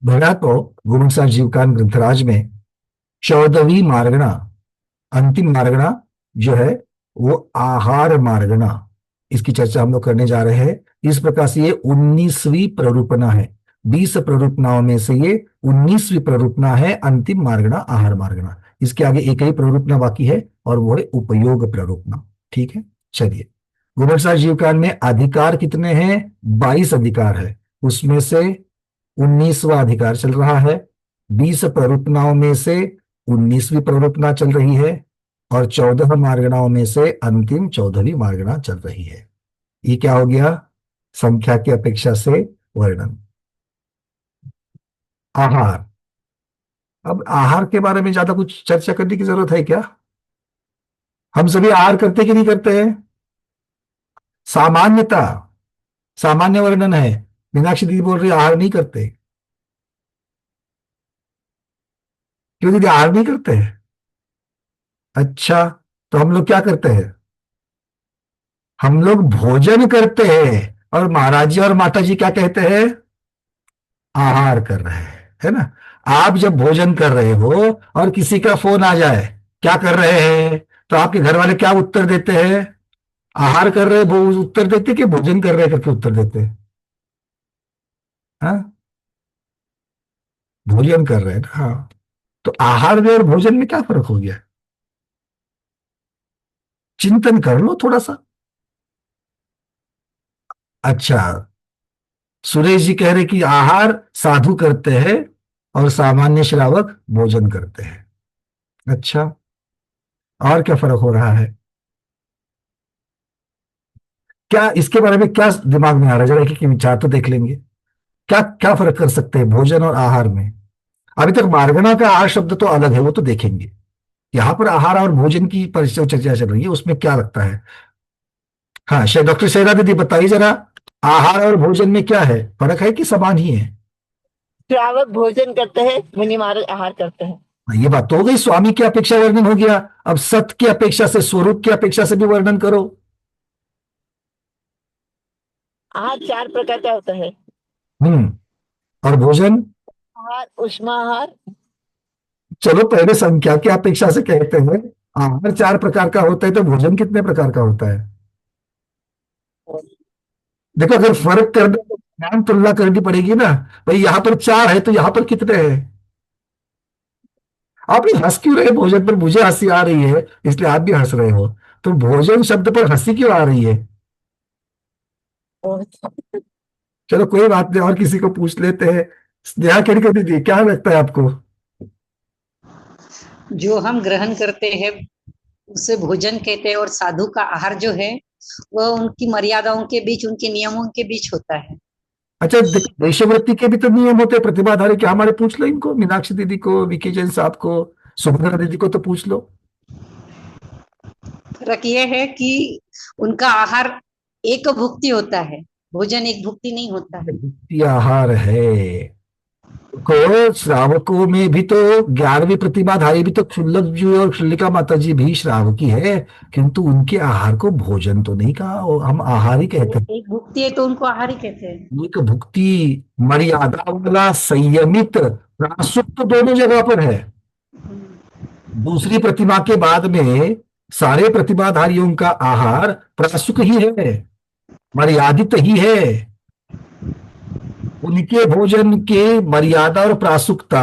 भला तो गुरुसार जीवकान ग्रंथराज में 14वीं मार्गणा, अंतिम मार्गणा जो है वो आहार मार्गणा, इसकी चर्चा हम लोग करने जा रहे हैं। इस प्रकार से ये 19वीं प्ररूपणा है। 20 प्ररूपणाओं में से ये 19वीं प्ररूपणा है, अंतिम मार्गणा आहार मार्गणा। इसके आगे एक ही प्ररूपणा बाकी है और वो है उपयोग प्ररूपणा। ठीक है, चलिए। गोबर जीवकान में अधिकार कितने हैं? 22 अधिकार है। उसमें से 19वां अधिकार चल रहा है। 20 प्ररूपणाओं में से 19वीं प्ररूपणा चल रही है और 14 मार्गणाओं में से अंतिम 14वीं मार्गणा चल रही है। ये क्या हो गया? संख्या की अपेक्षा से वर्णन। आहार। अब आहार के बारे में ज्यादा कुछ चर्चा करने की जरूरत है क्या? हम सभी आहार करते कि नहीं करते हैं? सामान्यता, सामान्य वर्णन है। मीनाक्षी दीदी बोल रही है आहार नहीं करते। क्यों दीदी आहार नहीं करते हैं? अच्छा, तो हम लोग क्या करते हैं? हम लोग भोजन करते हैं। और महाराज जी और माता जी क्या कहते हैं? आहार कर रहे हैं, है ना? आप जब भोजन कर रहे हो और किसी का फोन आ जाए, क्या कर रहे हैं? तो आपके घर वाले क्या उत्तर देते हैं? आहार कर रहे उत्तर देते कि भोजन कर रहे करके उत्तर देते हैं? हाँ, भोजन कर रहे हैं ना, हाँ। तो आहार में और भोजन में क्या फर्क हो गया? चिंतन कर लो थोड़ा सा। अच्छा, सुरेश जी कह रहे कि आहार साधु करते हैं और सामान्य श्रावक भोजन करते हैं। अच्छा, और क्या फर्क हो रहा है? क्या इसके बारे में क्या दिमाग में आ रहा है? जरा एक एक विचार तो देख लेंगे। क्या क्या फर्क कर सकते हैं भोजन और आहार में? अभी तक मार्गणा का आहार शब्द तो अलग है, वो तो देखेंगे। यहाँ पर आहार और भोजन की परिचय चर्चा चल रही है, उसमें क्या लगता है? हाँ, डॉक्टर शहरा दीदी बताइए जरा। आहार और भोजन में क्या है, फर्क है कि समान ही है? श्रावक भोजन करते हैं, मुनि महाराज आहार करते हैं। हाँ, ये बात तो हो गई। स्वामी की अपेक्षा वर्णन हो गया। अब सत्य की अपेक्षा से, स्वरूप की अपेक्षा से भी वर्णन करो। आहार चार प्रकार का होता है। हम्म। और भोजन? आहार, उष्मा आहार। चलो पहले संख्या की अपेक्षा से कहते हैं। आहार 4 प्रकार का होता है तो भोजन कितने प्रकार का होता है? देखो, अगर फर्क करना तो ज्ञान तुलना करनी पड़ेगी ना। भाई यहाँ पर 4 है तो यहाँ पर कितने हैं? आप ये हंस क्यों रहे? भोजन पर मुझे हंसी आ रही है, इसलिए आप भी हंस रहे हो। तो भोजन शब्द पर हंसी क्यों आ रही है? चलो कोई बात नहीं, और किसी को पूछ लेते हैं। स्नेहा केड़कर दीदी, क्या लगता है आपको? जो हम ग्रहण करते हैं उसे भोजन कहते हैं, और साधु का आहार जो है वह उनकी मर्यादाओं के बीच, उनके नियमों के बीच होता है। अच्छा, देशवृत्ति के भी तो नियम होते हैं प्रतिभाधारी के। हमारे पूछ लो इनको, मीनाक्षी दीदी को, विकी जैन साहब को, सुभद्रा दीदी को तो पूछ लो। फर्क यह है कि उनका आहार एक भुक्ति होता है, भोजन एक भुक्ति नहीं होता है। भुक्ति आहार है। को श्रावकों में भी तो 11वीं प्रतिभाधारी भी तो क्षुल्लक जी और क्षुल्लिका माता जी भी श्रावकी है, किंतु उनके आहार को भोजन तो नहीं कहा, और हम आहार ही कहते हैं। एक भुक्ति है तो उनको आहार ही कहते हैं। एक भुक्ति, मर्यादा वाला, संयमित, प्रायश्चित दोनों जगह पर है। दूसरी प्रतिमा के बाद में सारे प्रतिभाधारियों का आहार प्रायश्चित ही है, मर्यादित ही है। उनके भोजन के मर्यादा और प्रासुकता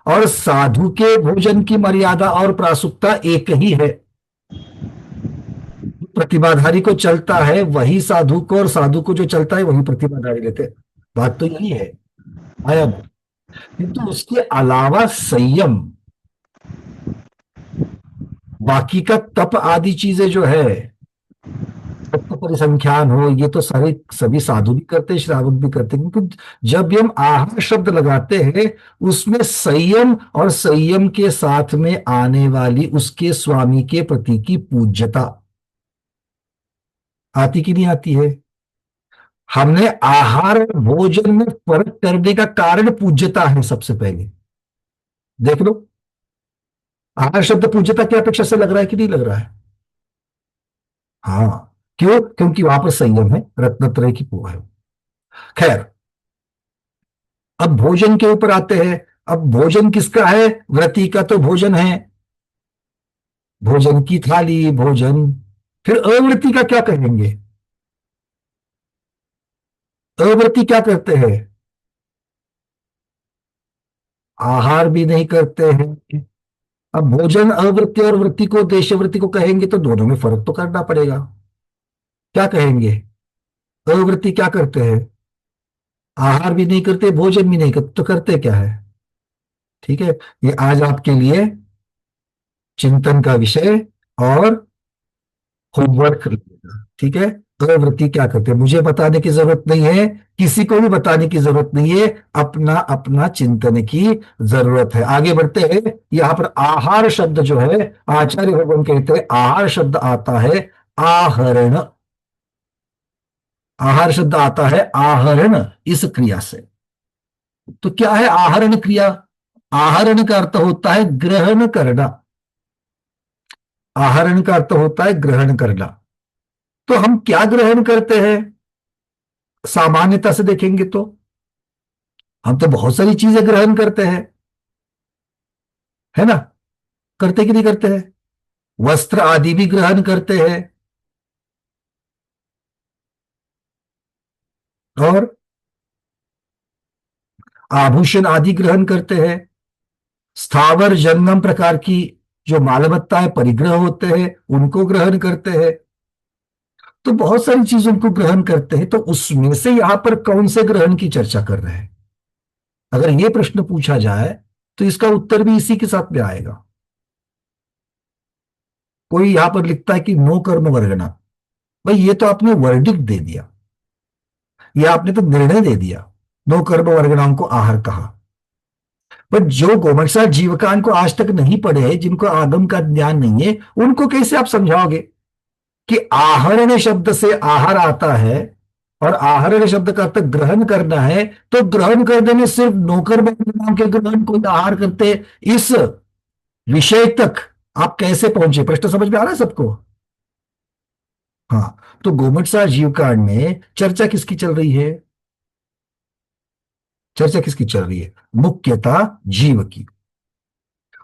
और साधु के भोजन की मर्यादा और प्रासुकता एक ही है। प्रतिभाधारी को चलता है वही साधु को, और साधु को जो चलता है वही प्रतिभाधारी लेते हैं। बात तो यही है। आया ना? किंतु उसके अलावा संयम, बाकी का तप आदि चीजें जो है, तत्व परिसंख्यान हो, ये तो सारे सभी साधु भी करते हैं, श्रावक भी करते हैं। क्योंकि जब भी हम आहार शब्द लगाते हैं, उसमें संयम और संयम के साथ में आने वाली उसके स्वामी के प्रति की पूज्यता आती कि नहीं आती है? हमने आहार और भोजन में फर्क करने का कारण पूज्यता है सबसे पहले। देख लो, आहार शब्द पूज्यता की अपेक्षा से लग रहा है कि नहीं लग रहा है? हाँ। क्यों? क्योंकि वहां पर संयम है, रत्नत्रय की वो है। खैर, अब भोजन के ऊपर आते हैं। अब भोजन किसका है? व्रती का तो भोजन है, भोजन की थाली, भोजन। फिर अव्रती का क्या कहेंगे? अव्रती क्या करते हैं? आहार भी नहीं करते हैं। अब भोजन अवृत्ति और वृत्ति को, देशवृत्ति को कहेंगे तो दोनों में फर्क तो करना पड़ेगा। क्या कहेंगे? अवृत्ति क्या करते हैं? आहार भी नहीं करते, भोजन भी नहीं करते, तो करते क्या है? ठीक है, ये आज आपके लिए चिंतन का विषय और होमवर्क लगेगा। ठीक है, अवृत्ति क्या करते हैं मुझे बताने की जरूरत नहीं है, किसी को भी बताने की जरूरत नहीं है, अपना अपना चिंतन की जरूरत है। आगे बढ़ते हैं। यहां पर आहार शब्द जो है, आचार्य भगवान कहते हैं आहार शब्द आता है आहरण। आहार शब्द आता है आहरण इस क्रिया से। तो क्या है आहरण क्रिया? आहरण का अर्थ होता है ग्रहण करना। आहरण का अर्थ होता है ग्रहण करना। तो हम क्या ग्रहण करते हैं? सामान्यता से देखेंगे तो हम तो बहुत सारी चीजें ग्रहण करते हैं, है ना? करते कि नहीं करते हैं? वस्त्र आदि भी ग्रहण करते हैं, और आभूषण आदि ग्रहण करते हैं। स्थावर जंगम प्रकार की जो मालमत्ताएं परिग्रह होते हैं उनको ग्रहण करते हैं। तो बहुत सारी चीजों को ग्रहण करते हैं, तो उसमें से यहां पर कौन से ग्रहण की चर्चा कर रहे हैं? अगर यह प्रश्न पूछा जाए तो इसका उत्तर भी इसी के साथ में आएगा। कोई यहां पर लिखता है कि नो कर्म वर्गना। भाई ये तो आपने वर्डिक्ट दे दिया, ये आपने तो निर्णय दे दिया। नो कर्म वर्गणाम को आहार कहा। पर जो गोमटसा जीवकान को आज तक नहीं पढ़े हैं, जिनको आगम का ज्ञान नहीं है, उनको कैसे आप समझाओगे कि आहरण शब्द से आहार आता है और आहरण शब्द का अर्थ ग्रहण करना है? तो ग्रहण करने में सिर्फ नौकर नाम के ग्रहण को आहार करते, इस विषय तक आप कैसे पहुंचे? प्रश्न समझ में आ रहा है सबको? हाँ, तो गोमटसा जीवकांड में चर्चा किसकी चल रही है? चर्चा किसकी चल रही है? मुख्यतः जीव की,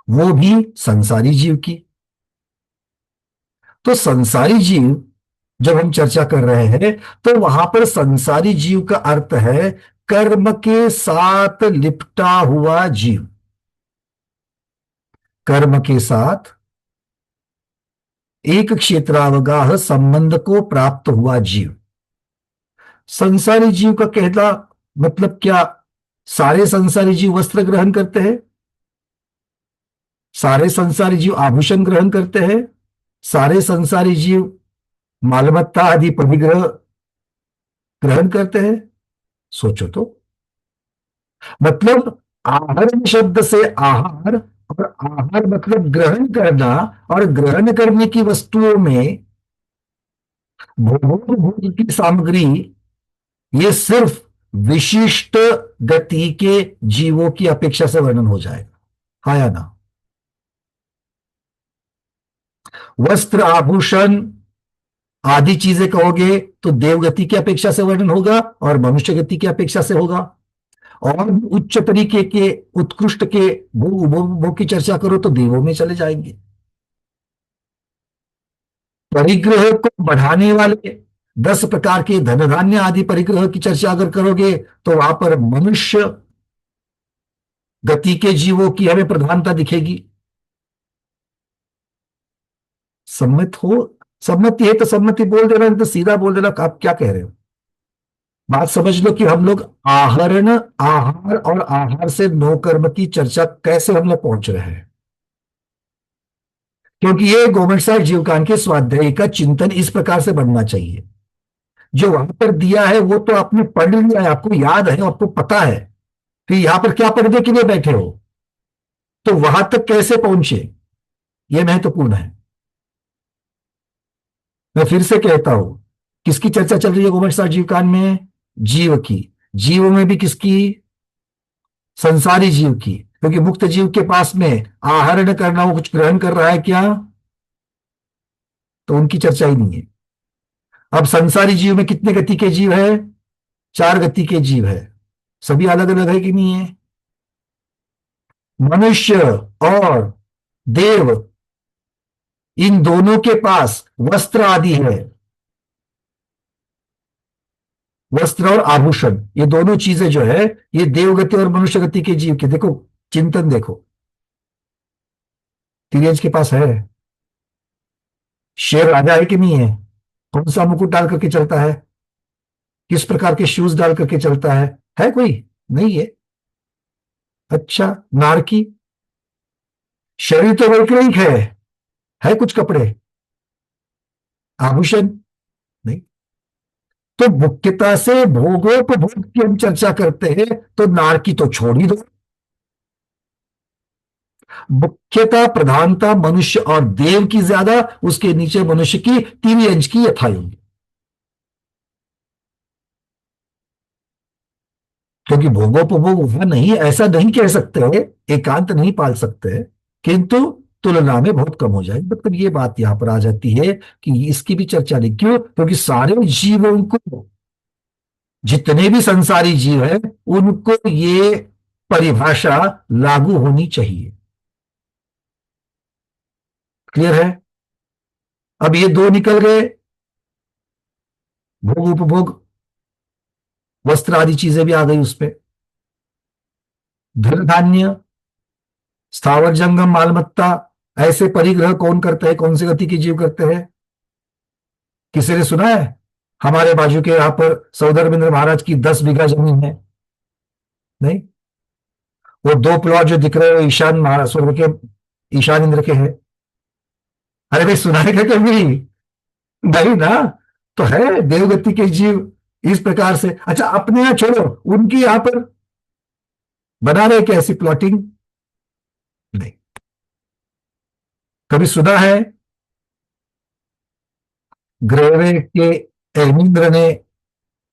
वो भी संसारी जीव की। तो संसारी जीव जब हम चर्चा कर रहे हैं तो वहां पर संसारी जीव का अर्थ है कर्म के साथ लिपटा हुआ जीव। कर्म के साथ एक क्षेत्रावगाह संबंध को प्राप्त हुआ जीव। संसारी जीव का कहना मतलब क्या? सारे संसारी जीव वस्त्र ग्रहण करते हैं, सारे संसारी जीव आभूषण ग्रहण करते हैं, सारे संसारी जीव मालमत्ता आदि परिग्रह ग्रहण करते हैं? सोचो तो। मतलब आहार शब्द से आहार, और आहार मतलब ग्रहण करना, और ग्रहण करने की वस्तुओं में भोग भोग की सामग्री, ये सिर्फ विशिष्ट गति के जीवों की अपेक्षा से वर्णन हो जाएगा। हाँ या ना? वस्त्र आभूषण आदि चीजें कहोगे तो देवगति की अपेक्षा से वर्णन होगा और मनुष्य गति की अपेक्षा से होगा। और उच्च तरीके के उत्कृष्ट के भोग की चर्चा करो तो देवों में चले जाएंगे। परिग्रह को बढ़ाने वाले 10 प्रकार के धन धान्य आदि परिग्रह की चर्चा अगर करोगे तो वहां पर मनुष्य गति के जीवों की हमें प्रधानता दिखेगी। सम्मत हो? सम्मति है तो सम्मति बोल देना, नहीं तो सीधा बोल देना आप क्या कह रहे हो। बात समझ लो कि हम लोग आहरण, आहार और आहार से नो कर्म की चर्चा कैसे हम लोग पहुंच रहे हैं, क्योंकि ये गवर्नमेंट साहब जीवकान के स्वाध्याय का चिंतन इस प्रकार से बनना चाहिए। जो वहां पर दिया है वो तो आपने पढ़ लिया है, आपको याद है, आपको पता है, फिर यहां पर क्या पढ़ने के लिए बैठे हो? तो वहां तक कैसे पहुंचे, यह महत्वपूर्ण है। मैं फिर से कहता हूं, किसकी चर्चा चल रही है गवर्नमेंट साहब जीवकान में? जीव की। जीव में भी किसकी? संसारी जीव की। क्योंकि मुक्त जीव के पास में आहरण करना, वो कुछ ग्रहण कर रहा है क्या? तो उनकी चर्चा ही नहीं है। अब संसारी जीव में कितने गति के जीव है? 4 गति के जीव है। सभी अलग अलग है कि नहीं है? मनुष्य और देव, इन दोनों के पास वस्त्र आदि है। वस्त्र और आभूषण, ये दोनों चीजें जो है, ये देवगति और मनुष्य गति के जीव के, देखो चिंतन देखो, तिर्यज के पास है। शेर राजा है कि नहीं है? कौन सा मुकुट डाल करके चलता है? किस प्रकार के शूज डाल करके चलता है कोई? नहीं है। अच्छा, नारकी, शरीर तो वैकृत है कुछ कपड़े, आभूषण नहीं। तो मुख्यता से भोगोपभोग की हम चर्चा करते हैं, तो नारकी तो छोड़ ही दो। मुख्यता प्रधानता मनुष्य और देव की ज्यादा, उसके नीचे मनुष्य की, तीन अंश की यथायोग्य। क्योंकि भोगोपभोग वह नहीं, ऐसा नहीं कह सकते, एकांत नहीं पाल सकते, किंतु तुलना में बहुत कम हो जाएगी। मतलब ये बात यहां पर आ जाती है कि इसकी भी चर्चा नहीं। क्यों? क्योंकि सारे जीवों को, जितने भी संसारी जीव हैं, उनको ये परिभाषा लागू होनी चाहिए। क्लियर है? अब ये दो निकल गए, भोग उपभोग, वस्त्र आदि चीजें भी आ गई उसपे। धन धान्य, स्थावर जंगम मालमत्ता, ऐसे परिग्रह कौन करते हैं? कौन सी गति के जीव करते हैं? किसी ने सुना है? हमारे बाजू के यहां पर सौदरबिंद्र महाराज की 10 बीघा जमीन है। नहीं? वो 2 प्लॉट जो दिख रहे हैं, ईशान महाराज स्वर्ग के, ईशान इंद्र के हैं। अरे भाई, सुना है क्या कभी? नहीं ना। तो है देवगति के जीव इस प्रकार से। अच्छा, अपने यहां छोड़ो, उनकी यहां पर बना रहे क्या ऐसी प्लॉटिंग? नहीं। कभी सुना है ग्रेवे के एमिंद्र ने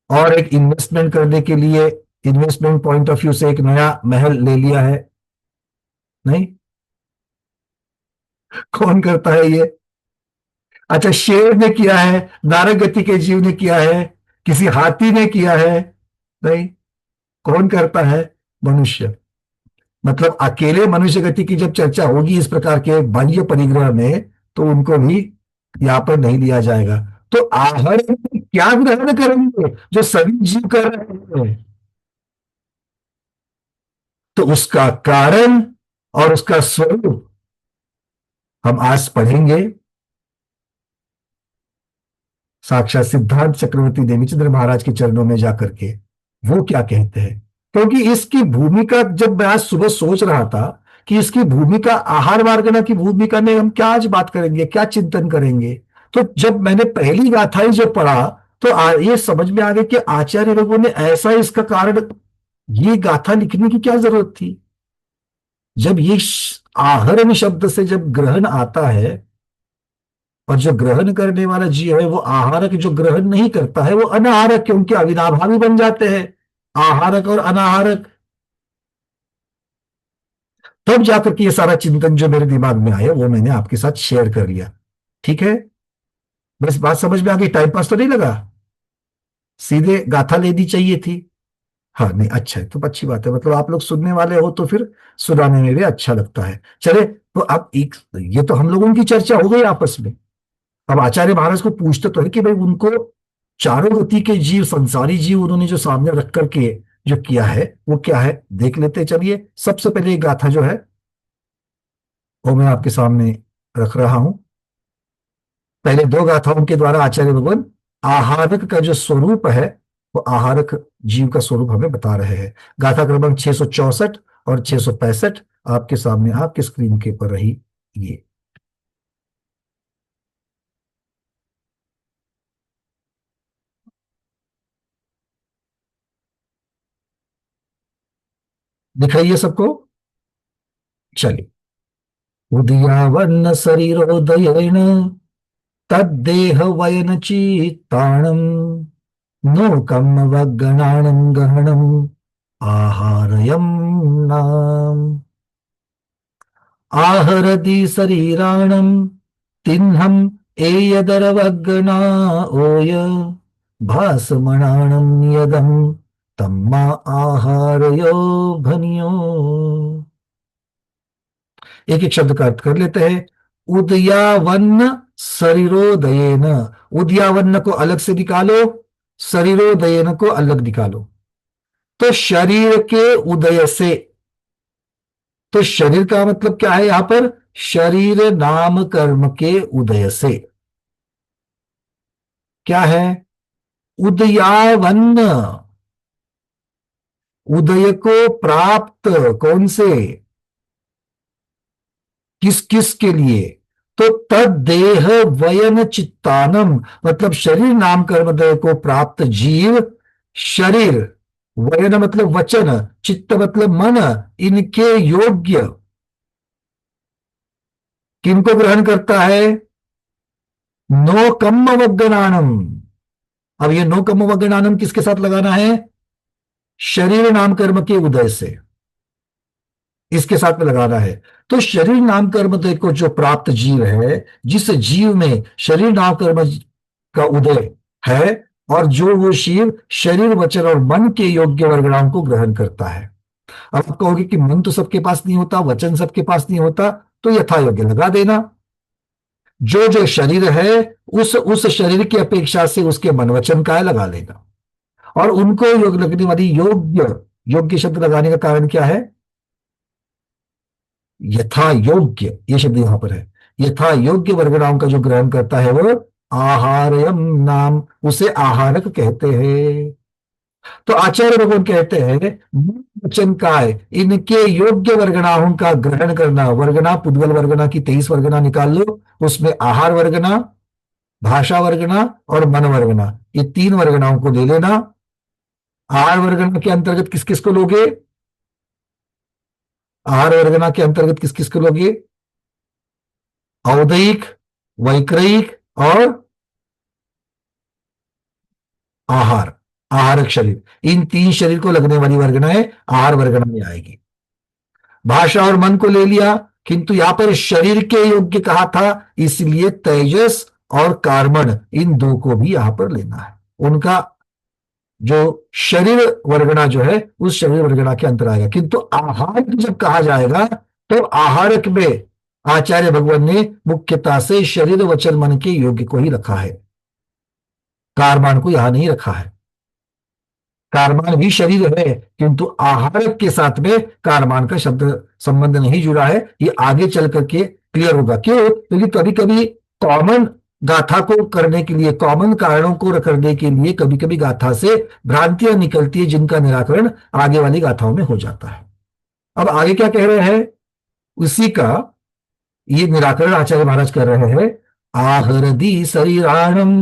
और एक इन्वेस्टमेंट करने के लिए, इन्वेस्टमेंट पॉइंट ऑफ व्यू से, एक नया महल ले लिया है? नहीं। कौन करता है ये? अच्छा, शेर ने किया है, नारक गति के जीव ने किया है, किसी हाथी ने किया है? नहीं। कौन करता है? मनुष्य। मतलब अकेले मनुष्य गति की जब चर्चा होगी इस प्रकार के बाह्य परिग्रह में, तो उनको भी यहां पर नहीं लिया जाएगा। तो आहार में क्या ग्रहण करेंगे जो सभी जीव कर रहे हैं? तो उसका कारण और उसका स्वरूप हम आज पढ़ेंगे, साक्षात सिद्धांत चक्रवर्ती देवीचंद्र महाराज के चरणों में जाकर के वो क्या कहते हैं। क्योंकि इसकी भूमिका, जब मैं आज सुबह सोच रहा था कि इसकी भूमिका, आहार वार्गना की भूमिका में हम क्या आज बात करेंगे, क्या चिंतन करेंगे, तो जब मैंने पहली गाथा ही जो पढ़ा, तो ये समझ में आ गया कि आचार्य लोगों ने ऐसा, इसका कारण, ये गाथा लिखने की क्या जरूरत थी? जब ये आहरण शब्द से जब ग्रहण आता है, और जो ग्रहण करने वाला जीव है वो आहारक, जो ग्रहण नहीं करता है वो अनाहारक, क्योंकि अविनाभावी बन जाते हैं आहारक और अनाहारक। तब जाकर के ये सारा चिंतन जो मेरे दिमाग में आया, वो मैंने आपके साथ शेयर कर लिया। ठीक है? बस बात समझ में आ गई? टाइम पास तो नहीं लगा? सीधे गाथा लेनी चाहिए थी। हाँ, नहीं, अच्छा है, तो अच्छी बात है। मतलब आप लोग सुनने वाले हो तो फिर सुनाने में भी अच्छा लगता है। चले, तो अब एक, ये तो हम लोगों की चर्चा हो गई आपस में। अब आचार्य महाराज को पूछते तो है कि भाई उनको चारों गति के जीव, संसारी जीव, उन्होंने जो सामने रख करके जो किया है वो क्या है, देख लेते हैं। चलिए, सबसे पहले एक गाथा जो है वो मैं आपके सामने रख रहा हूं। पहले दो गाथाओं के द्वारा आचार्य भगवान आहारक का जो स्वरूप है, वो आहारक जीव का स्वरूप हमें बता रहे हैं। गाथा क्रमांक 664 और 665 आपके सामने, आपके स्क्रीन के ऊपर रही। ये दिखाइए सबको। चलिए। उदयावन्न शरीरोदयेन तद्देह वयन चित्ताणम् नोकम वगणाणं गहणम् आहारयम् नाम आहरति शरीराणम् तिन्हम् एयदरवगणा ओय भासमणाणं यदम् तम्मा आहारयो भनियो। एक एक शब्द का अर्थ कर लेते हैं। उदयावन्न शरीरोदयेन। उदयावन्न को अलग से निकालो, शरीरोदयेन को अलग निकालो। तो शरीर के उदय से, तो शरीर का मतलब क्या है यहां पर? शरीर नाम कर्म के उदय से। क्या है? उदयावन्न, उदय को प्राप्त। कौन से? किस किस के लिए? तो तद देह वयन चित्तानम, मतलब शरीर नाम कर्मदय को प्राप्त जीव, शरीर वयन मतलब वचन, चित्त मतलब मन, इनके योग्य किनको ग्रहण करता है? नो कम्म वग्गनानम। अब ये नो कम्म वग्गनानम किसके साथ लगाना है? शरीर नाम कर्म के उदय से, इसके साथ में लगाना है। तो शरीर नाम कर्म को जो प्राप्त जीव है, जिस जीव में शरीर नाम कर्म का उदय है, और जो वो शिव शरीर वचन और मन के योग्य वर्गणाओं को ग्रहण करता है। अब आप कहोगे कि मन तो सबके पास नहीं होता, वचन सबके पास नहीं होता, तो यथा योग्य लगा देना। जो जो शरीर है, उस शरीर की अपेक्षा से उसके मन वचन का है लगा लेना। और उनको योग लगने वाली योग्य, योग्य शब्द लगाने का कारण क्या है? यथा योग्य, ये शब्द यहां पर है। यथा योग्य वर्गणाओं का जो ग्रहण करता है वो आहारयम नाम, उसे आहारक कहते हैं। तो आचार्य भगवान कहते हैं वचन काय इनके योग्य वर्गणाओं का ग्रहण करना। वर्गना, पुद्गल वर्गना की 23 वर्गना निकाल लो, उसमें आहार वर्गना, भाषा वर्गना और मन वर्गना, ये 3 वर्गनाओं को ले लेना। आहार वर्गना के अंतर्गत किस किस को लोगे? आहार वर्गना के अंतर्गत किस किस को लोगे? औदयिक, वैक्रयिक और आहार, आहारक शरीर। इन 3 शरीर को लगने वाली वर्गनाएं आहार वर्गना में आएगी। भाषा और मन को ले लिया, किंतु यहां पर शरीर के योग्य कहा था, इसलिए तेजस और कार्बन, इन 2 को भी यहां पर लेना है। उनका जो शरीर वर्गना जो है उस शरीर वर्गना के अंतर आएगा। किंतु आहार जब कहा जाएगा तो आहारक में आचार्य भगवान ने मुख्यता से शरीर वचन मन के योग्य को ही रखा है, कारमान को यहां नहीं रखा है। कारमान भी शरीर है, किंतु आहारक के साथ में कारमान का शब्द संबंध नहीं जुड़ा है। ये आगे चल करके क्लियर होगा। क्यों? क्योंकि कभी कभी कॉमन गाथा को करने के लिए, कॉमन कारणों को करने के लिए कभी कभी गाथा से भ्रांतियां निकलती है, जिनका निराकरण आगे वाली गाथाओं में हो जाता है। अब आगे क्या कह रहे हैं, उसी का ये निराकरण आचार्य महाराज कर रहे हैं। आहरदी शरीराणम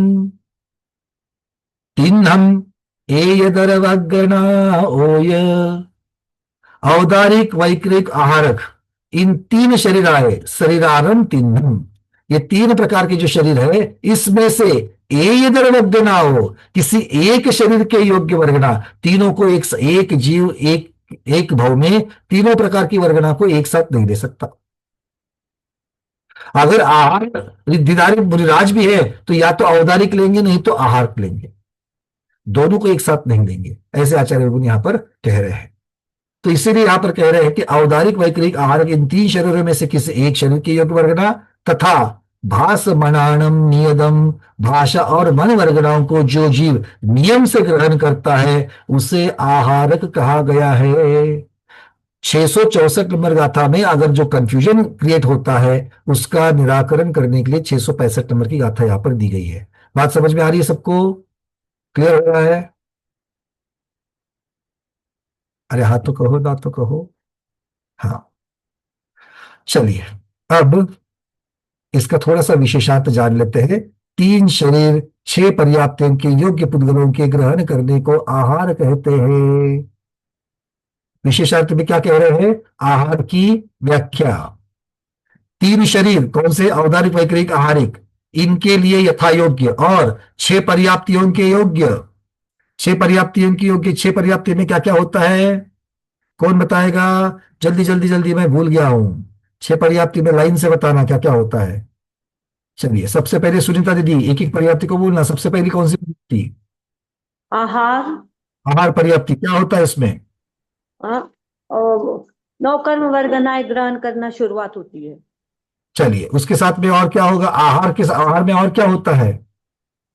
तिन्हम एयदरवगना ओय। औदारिक, वैक्रिक, आहारक, इन 3 शरीर आए, शरीरारम तिन्हम, ये 3 प्रकार के जो शरीर है, इसमें से एयदरवगना हो, किसी एक शरीर के योग्य वर्गना। तीनों को एक जीव, एक भव में तीनों प्रकार की वर्गना को एक साथ नहीं दे सकता। अगर आहार रिद्धिदारी मुनिराज भी है तो या तो औदारिक लेंगे, नहीं तो आहार लेंगे, दोनों को एक साथ नहीं देंगे, ऐसे आचार्य यहां पर कह रहे हैं। तो इसीलिए यहां पर कह रहे हैं कि औदारिक, वैक्रिक, आहारक, इन 3 शरीरों में से किसी एक शरीर की योग्य वर्गना तथा भास मनाणम नियदम, भाषा और मन वर्गनाओं को जो जीव नियम से ग्रहण करता है उसे आहारक कहा गया है। 664 नंबर गाथा में अगर जो कंफ्यूजन क्रिएट होता है उसका निराकरण करने के लिए 665 नंबर की गाथा यहां पर दी गई है। बात समझ में आ रही है सबको? क्लियर हो रहा है? अरे हाँ तो कहो, ना तो कहो। हाँ, चलिए अब इसका थोड़ा सा विशेषार्थ जान लेते हैं। 3 शरीर 6 पर्याप्तों के योग्य पुद्गलों के ग्रहण करने को आहार कहते हैं। विशेषार्थ में क्या कह रहे हैं? आहार की व्याख्या। 3 शरीर कौन से? औदारिक, वैक्रिक, आहारिक, इनके लिए यथा योग्य, और 6 पर्याप्तियों के योग्य। 6 पर्याप्तियों के योग्य, 6 पर्याप्ति में क्या क्या होता है? कौन बताएगा? जल्दी जल्दी जल्दी, मैं भूल गया हूं। 6 पर्याप्ति में लाइन से बताना क्या क्या होता है। चलिए सबसे पहले सुनीता दीदी एक एक पर्याप्ति को बोलना। सबसे पहली कौन सी पर्याप्ति? आहार, आहार पर्याप्ति क्या होता है इसमें? हाँ, और नौकर्म वर्गनाएं ग्रहण करना शुरुआत होती है। चलिए, उसके साथ में और क्या होगा? आहार में और क्या होता है?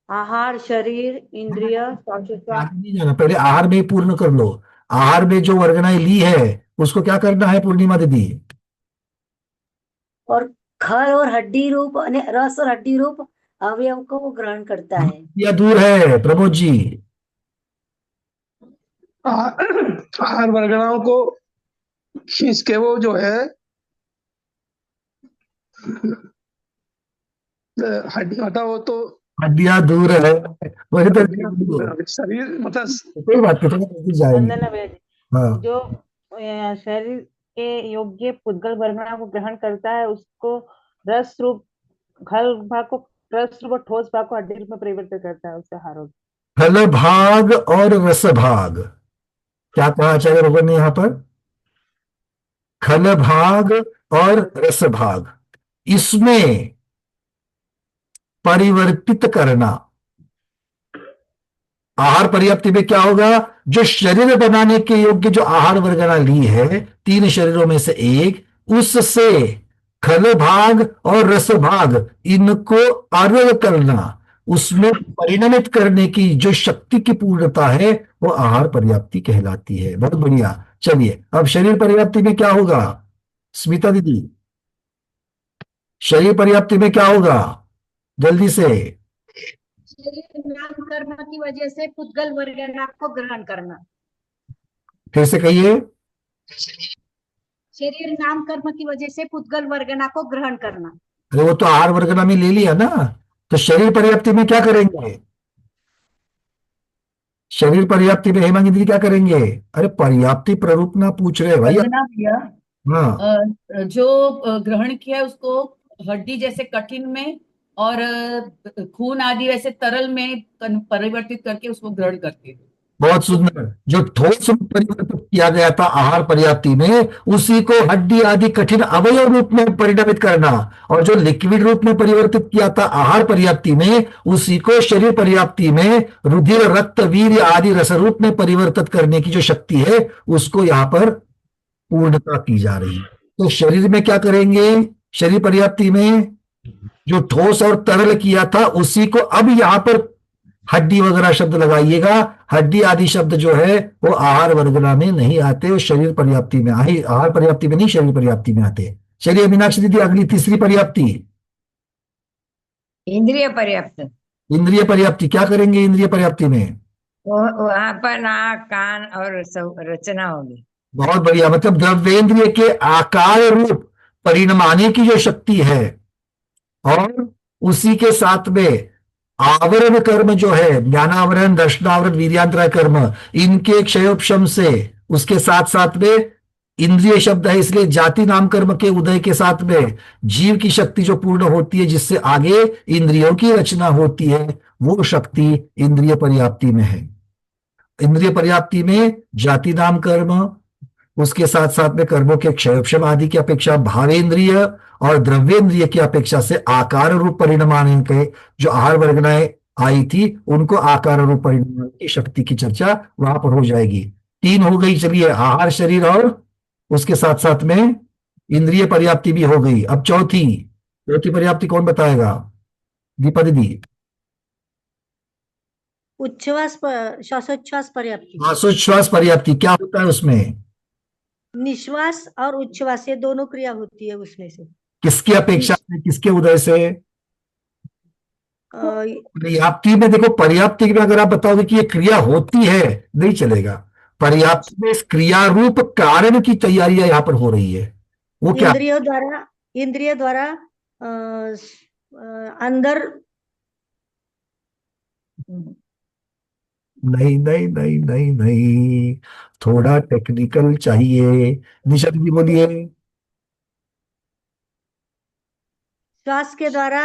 आहार, शरीर, इंद्रिय, श्वासोच्छ्वास। आगे नहीं जाना, पहले आहार में ही पूर्ण कर लो। आहार में जो वर्गनाएं ली है उसको क्या करना है पूर्णिमा दीदी? और खल और हड्डी रूप रस और हड्डी रूप अवयव को वो ग्रहण करता है। या दूर है प्रमोद जी? आहार वर्गनाओं को खींच के वो जो है हड्डी हटा, वो तो हड्डियां दूर है, वही तो। शरीर मतलब कोई बात नहीं, थोड़ा जल्दी जाएंगे। वंदना भैया जी, हाँ, जो शरीर के योग्य पुद्गल वर्गना को ग्रहण करता है उसको रस रूप घल भाग को रस रूप और ठोस भाग को हड्डी रूप में परिवर्तित करता है, उससे आहार होता फल भाग और रस भाग। क्या कहा आचार्य भगवान ने यहाँ पर? खल भाग और रस भाग, इसमें परिवर्तित करना। आहार पर्याप्ति में क्या होगा? जो शरीर बनाने के योग्य जो आहार वर्गना ली है, तीन शरीरों में से एक, उससे खल भाग और रस भाग इनको अलग करना, उसमें परिणमित करने की जो शक्ति की पूर्णता है वो आहार पर्याप्ति कहलाती है। बहुत बढ़िया। चलिए, अब शरीर पर्याप्ति में क्या होगा स्मिता दीदी? शरीर पर्याप्ति में क्या होगा जल्दी से? शरीर नाम कर्म की वजह से पुद्गल वर्गना को ग्रहण करना। फिर से कहिए। शरीर नाम कर्म की वजह से पुद्गल वर्गना को ग्रहण करना। अरे वो तो आहार वर्गना में ले लिया ना, तो शरीर पर्याप्ति में क्या करेंगे? शरीर पर्याप्ति में हेमांगी दीदी क्या करेंगे? अरे पर्याप्ति प्ररूप ना पूछ रहे भाई। वंदना भैया, हाँ, जो ग्रहण किया है उसको हड्डी जैसे कठिन में और खून आदि वैसे तरल में परिवर्तित करके उसको ग्रहण करते हैं। बहुत सुंदर। जो ठोस में परिवर्तित किया गया था आहार पर्याप्ति में, उसी को हड्डी आदि कठिन अवयव रूप में परिणमित करना, और जो लिक्विड रूप में परिवर्तित किया था आहार पर्याप्ति में, उसी को शरीर पर्याप्ति में रुधिर रक्त वीर्य आदि रस रूप में परिवर्तित करने की जो शक्ति है उसको यहाँ पर पूर्णता की जा रही है। तो शरीर में क्या करेंगे? शरीर पर्याप्ति में जो ठोस और तरल किया था उसी को अब यहां पर हड्डी वगैरह शब्द लगाइएगा। हड्डी आदि शब्द जो है वो आहार वर्गना में नहीं आते, वो शरीर पर्याप्ति में आए, आहार पर्याप्ति में नहीं, शरीर पर्याप्ति में आते। चलिए मीनाक्षी दीदी, अगली तीसरी पर्याप्ति, इंद्रिय पर्याप्त। इंद्रिय पर्याप्ति। क्या करेंगे इंद्रिय पर्याप्ति में? वहां पर नाक कान और सब रचना होगी। बहुत बढ़िया, मतलब द्रव्येंद्रिय के आकार रूप परिणमाने की जो शक्ति है, और उसी के साथ में आवरण कर्म जो है, ज्ञानावरण दर्शनावरण वीर्यांतरा कर्म, इनके क्षयोपशम से उसके साथ साथ में इंद्रिय शब्द है इसलिए जाति नाम कर्म के उदय के साथ में जीव की शक्ति जो पूर्ण होती है, जिससे आगे इंद्रियों की रचना होती है, वो शक्ति इंद्रिय पर्याप्ति में है। इंद्रिय पर्याप्ति में जाति नाम कर्म, उसके साथ साथ में कर्मों के क्षयोपशम आदि की अपेक्षा भावेंद्रिय और द्रव्येंद्रिय की अपेक्षा से आकार रूप परिणमान के जो आहार वर्गनाएं आई थी, उनको आकार रूप परिणमान की शक्ति की चर्चा वहां पर हो जाएगी। तीन हो गई। चलिए, आहार, शरीर और उसके साथ साथ में इंद्रिय पर्याप्ति भी हो गई। अब चौथी पर्याप्ति कौन बताएगा? दीपा दीदी। उच्छ्वास श्वासोच्छ्वास पर्याप्ति। श्वासोच्छ्वास पर्याप्ति क्या होता है उसमें? निश्वास और उच्छ्वास ये दोनों क्रिया होती है उसमें से। किसकी अपेक्षा से, किसके उदय से? पर्याप्ति में देखो, पर्याप्ति में अगर आप बताओगे कि ये क्रिया होती है, नहीं चलेगा। पर्याप्ति में इस क्रिया रूप कारण की तैयारियां यहां पर हो रही है। वो क्या? इंद्रिय द्वारा अंदर। नहीं नहीं नहीं नहीं नहीं, थोड़ा टेक्निकल चाहिए। निशा दीदी बोलिए। श्वास के द्वारा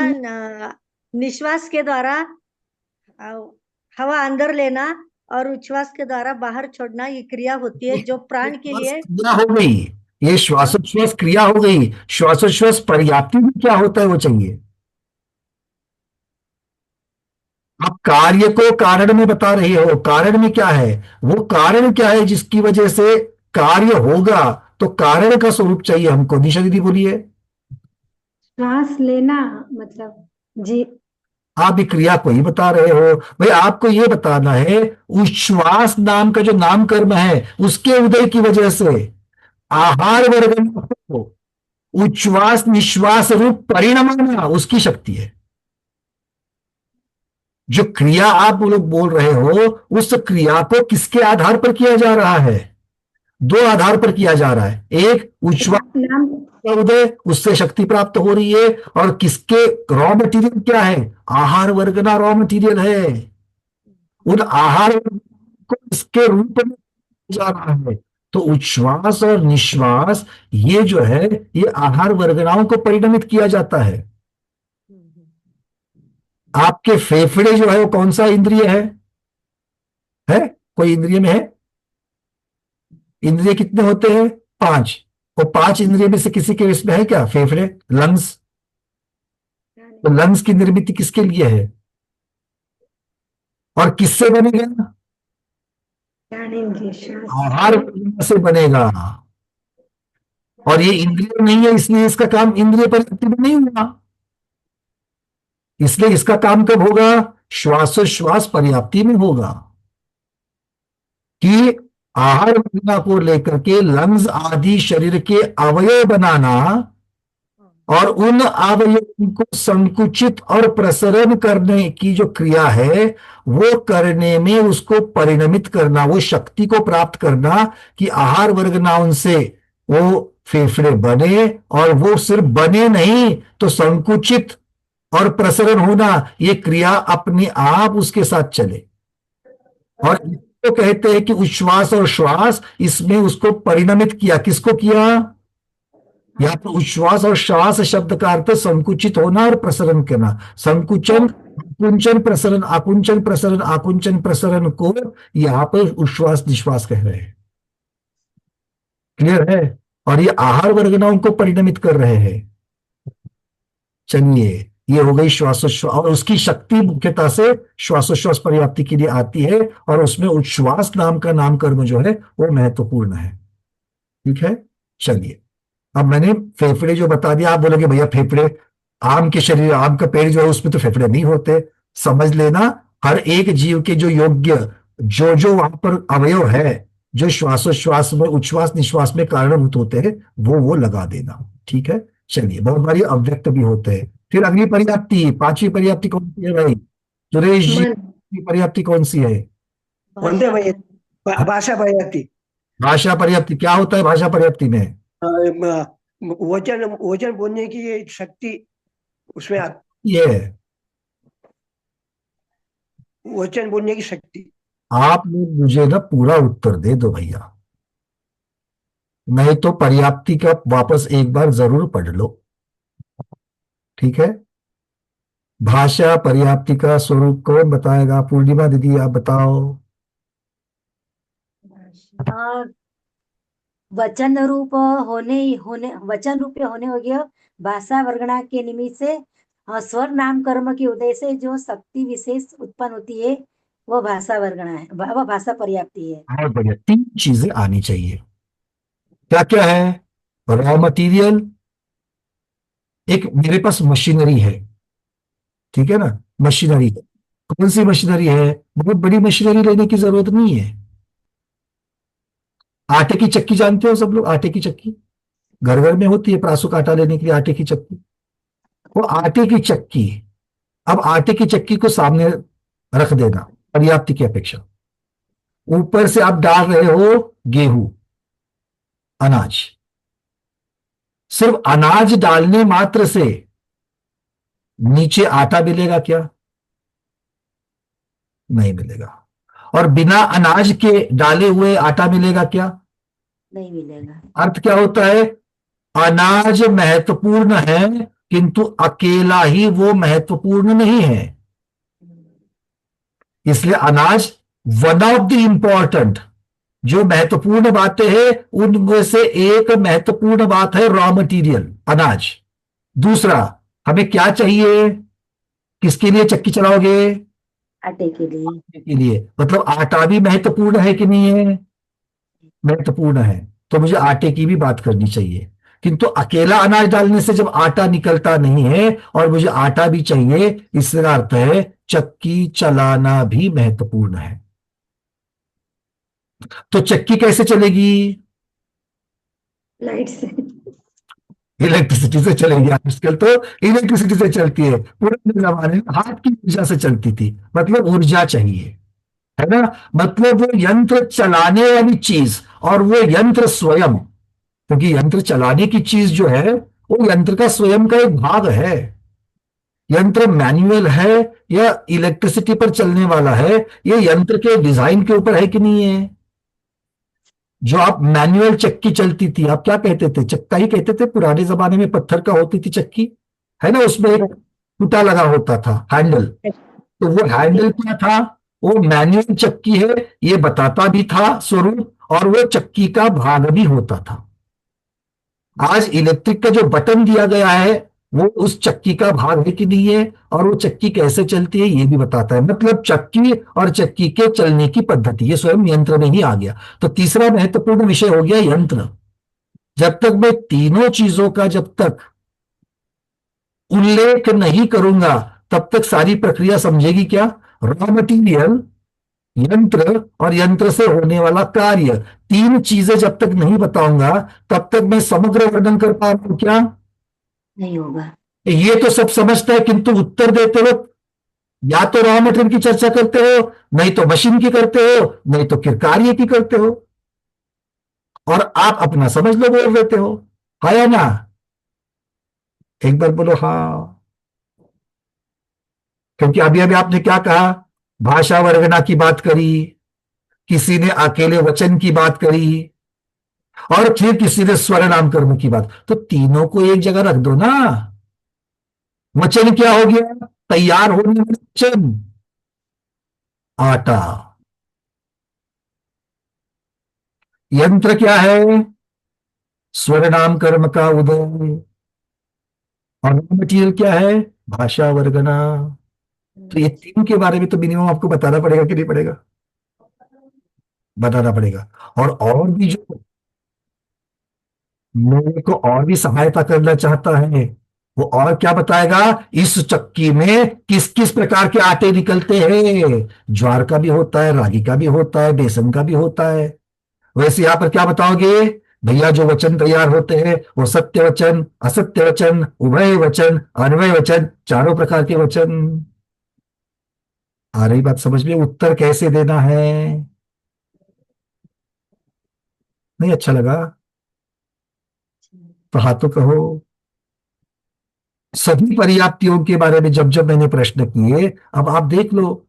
निश्वास के द्वारा हवा अंदर लेना और उच्छ्वास के द्वारा बाहर छोड़ना, ये क्रिया होती है जो प्राण के लिए क्रिया हो गई। ये श्वासोच्छ्वास क्रिया हो गई। श्वासोच्छ्वास पर्याप्ति में क्या होता है वो चाहिए। आप कार्य को कारण में बता रही हो, कारण में क्या है, वो कारण क्या है जिसकी वजह से कार्य होगा, तो कारण का स्वरूप चाहिए हमको। निशा दीदी बोलिए। श्वास लेना मतलब जी। आप भी क्रिया को ही बता रहे हो भाई, आपको ये बताना है उच्छ्वास नाम का जो नाम कर्म है उसके उदय की वजह से आहार वर्गन को उच्छ्वास निश्वास रूप परिणमाना उसकी शक्ति है। जो क्रिया आप लोग बोल रहे हो उस क्रिया को किसके आधार पर किया जा रहा है, दो आधार पर किया जा रहा है। एक उच्छ्वास नाम का उदय, उससे शक्ति प्राप्त हो रही है, और किसके रॉ मटेरियल क्या है, आहार वर्गना रॉ मटेरियल है। उन आहार वर्ग को इसके रूप में जा रहा है। तो उच्छ्वास और निश्वास ये जो है ये आहार वर्गनाओं को परिणमित किया जाता है। आपके फेफड़े जो है वो कौन सा इंद्रिय है कोई इंद्रिय में है? इंद्रिय कितने होते हैं? 5। वो 5 इंद्रिय में से किसी के इसमें है क्या फेफड़े, लंग्स? तो लंग्स की निर्मित किसके लिए है और किससे बनेगा? आहार वर्गना से बनेगा। और ये इंद्रिय नहीं है इसलिए इसका काम इंद्रिय परिपक्ति में नहीं हुआ, इसलिए इसका काम कब होगा? श्वासोश्वास पर्याप्ति में होगा कि आहार वर्गना को लेकर के लंग्स आदि शरीर के अवयव बनाना और उन अवयवों को संकुचित और प्रसरण करने की जो क्रिया है वो करने में उसको परिणमित करना, वो शक्ति को प्राप्त करना कि आहार वर्गनाओं से वो फेफड़े बने, और वो सिर्फ बने नहीं तो संकुचित और प्रसरण होना, ये क्रिया अपने आप उसके साथ चले। और इसको कहते हैं कि उच्छ्वास और श्वास इसमें उसको परिणमित किया। किसको किया? या तो उच्छ्वास और श्वास शब्द का अर्थ संकुचित होना और प्रसरण करना। संकुचन आकुंचन प्रसरण, आकुंचन प्रसरण, आकुंचन प्रसरण को यहां पर उच्छ्वास निश्वास कह रहे हैं। क्लियर है? और ये आहार वर्गनाओं को परिणमित कर रहे हैं। चलिए, ये हो गई श्वासोश्वास, और उसकी शक्ति मुख्यतः से श्वासोश्वास पर्याप्ति के लिए आती है, और उसमें उच्छ्वास नाम का नाम कर्म जो है वो महत्वपूर्ण है। ठीक है, चलिए अब मैंने फेफड़े जो बता दिया, आप बोलोगे भैया फेफड़े आम के शरीर, आम का पेड़ जो है उसमें तो फेफड़े नहीं होते। समझ लेना, हर एक जीव के जो योग्य जो जो वहां पर अवयव है जो श्वासोश्वास में उच्छ्वास निश्वास में कारणभूत होते हैं वो लगा देना। ठीक है, चलिए, बहुत बारी अव्यक्त भी होते हैं। फिर अगली पर्याप्ति, 5वीं पर्याप्ति कौन सी है भाई सुरेश जी? पर्याप्ति कौन सी है? वंदे भैया, भाषा पर्याप्ति। भाषा पर्याप्ति क्या होता है भाषा पर्याप्ति में? वचन वचन बोलने की ये शक्ति उसमें ये वचन बोलने की शक्ति। आप लोग मुझे ना पूरा उत्तर दे दो भैया, नहीं तो पर्याप्ति का वापस एक बार जरूर पढ़ लो। ठीक है, भाषा पर्याप्ति का स्वरूप कौन बताएगा? पूर्णिमा दीदी आप बताओ। वचन रूप होने वचन रूप होने हो गया भाषा वर्गणा के निमित्त से स्वर नाम कर्म के उदय से जो शक्ति विशेष उत्पन्न होती है वो भाषा वर्गणा है, वह भाषा पर्याप्ति है। बहुत बढ़िया, 3 चीजें आनी चाहिए। क्या क्या है? रॉ मटेरियल, एक मेरे पास मशीनरी है, ठीक है ना, मशीनरी। कौन सी मशीनरी है? बहुत बड़ी मशीनरी लेने की जरूरत नहीं है। आटे की चक्की जानते हो सब लोग? आटे की चक्की घर घर में होती है, प्रासुक आटा लेने के लिए आटे की चक्की। वो आटे की चक्की, अब आटे की चक्की को सामने रख देना पर्याप्ति की अपेक्षा। ऊपर से आप डाल रहे हो गेहूं, अनाज। सिर्फ अनाज डालने मात्र से नीचे आटा मिलेगा क्या? नहीं मिलेगा। और बिना अनाज के डाले हुए आटा मिलेगा क्या? नहीं मिलेगा। अर्थ क्या होता है? अनाज महत्वपूर्ण है किंतु अकेला ही वो महत्वपूर्ण नहीं है। इसलिए अनाज वन ऑफ द इंपॉर्टेंट जो महत्वपूर्ण बातें हैं उनमें से एक महत्वपूर्ण बात है रॉ मटेरियल, अनाज। दूसरा, हमें क्या चाहिए? किसके लिए चक्की चलाओगे? आटे के लिए। के लिए मतलब आटा भी महत्वपूर्ण है कि नहीं है? महत्वपूर्ण है। तो मुझे आटे की भी बात करनी चाहिए, किंतु अकेला अनाज डालने से जब आटा निकलता नहीं है और मुझे आटा भी चाहिए, इसका अर्थ है चक्की चलाना भी महत्वपूर्ण है। तो चक्की कैसे चलेगी? लाइट से। इलेक्ट्रिसिटी से चलेगी। आजकल तो इलेक्ट्रिसिटी से चलती है, पुराने जमाने में हाथ की ऊर्जा से चलती थी। मतलब ऊर्जा चाहिए, है ना? मतलब वो यंत्र चलाने वाली चीज और वो यंत्र स्वयं, क्योंकि यंत्र चलाने की चीज जो है वो यंत्र का स्वयं का एक भाग है। यंत्र मैनुअल है या इलेक्ट्रिसिटी पर चलने वाला है, ये यंत्र के डिजाइन के ऊपर है कि नहीं है। जो आप मैनुअल चक्की चलती थी, आप क्या कहते थे? चक्का ही कहते थे पुराने जमाने में। पत्थर का होती थी चक्की, है ना? उसमें एक फूटा लगा होता था, हैंडल। तो वो हैंडल क्या था? वो मैनुअल चक्की है ये बताता भी था स्वरूप, और वो चक्की का भाग भी होता था। आज इलेक्ट्रिक का जो बटन दिया गया है वो उस चक्की का भाग है कि नहीं है, और वो चक्की कैसे चलती है ये भी बताता है। मतलब चक्की और चक्की के चलने की पद्धति ये स्वयं यंत्र में ही आ गया। तो तीसरा महत्वपूर्ण विषय हो गया यंत्र। जब तक मैं तीनों चीजों का जब तक उल्लेख नहीं करूंगा तब तक सारी प्रक्रिया समझेगी क्या? रॉ मटीरियल, यंत्र और यंत्र से होने वाला कार्य, तीन चीजें जब तक नहीं बताऊंगा तब तक मैं समग्र वर्णन कर पा रहा हूं क्या? नहीं होगा। ये तो सब समझता है, किंतु उत्तर देते वक्त या तो रॉ मटेरियल की चर्चा करते हो, नहीं तो मशीन की करते हो, नहीं तो फिर कार्य की करते हो, और आप अपना समझ लो बोल देते हो। हाँ या ना? एक बार बोलो हाँ। क्योंकि अभी अभी आपने क्या कहा? भाषा वर्गना की बात करी, किसी ने अकेले वचन की बात करी, और फिर किसी ने स्वर नाम कर्म की बात। तो तीनों को एक जगह रख दो ना। वचन क्या हो गया? तैयार होने वाला वचन, आटा। यंत्र क्या है? स्वर नाम कर्म का उदय। और मटीरियल क्या है? भाषा वर्गना। तो ये तीन के बारे में तो मिनिमम आपको बताना पड़ेगा कि नहीं पड़ेगा? बताना पड़ेगा। और भी जो मेरे को और भी सहायता करना चाहता है वो और क्या बताएगा? इस चक्की में किस किस प्रकार के आटे निकलते हैं। ज्वार का भी होता है, रागी का भी होता है, बेसन का भी होता है। वैसे यहां पर क्या बताओगे? भैया जो वचन तैयार होते हैं वो सत्य वचन, असत्य वचन, उभय वचन, अन्वय वचन, चारों प्रकार के वचन। आ रही बात समझ में? उत्तर कैसे देना है? नहीं अच्छा लगा तो हाँ तो कहो। सभी पर्याप्तियों के बारे में जब जब मैंने प्रश्न किए, अब आप देख लो।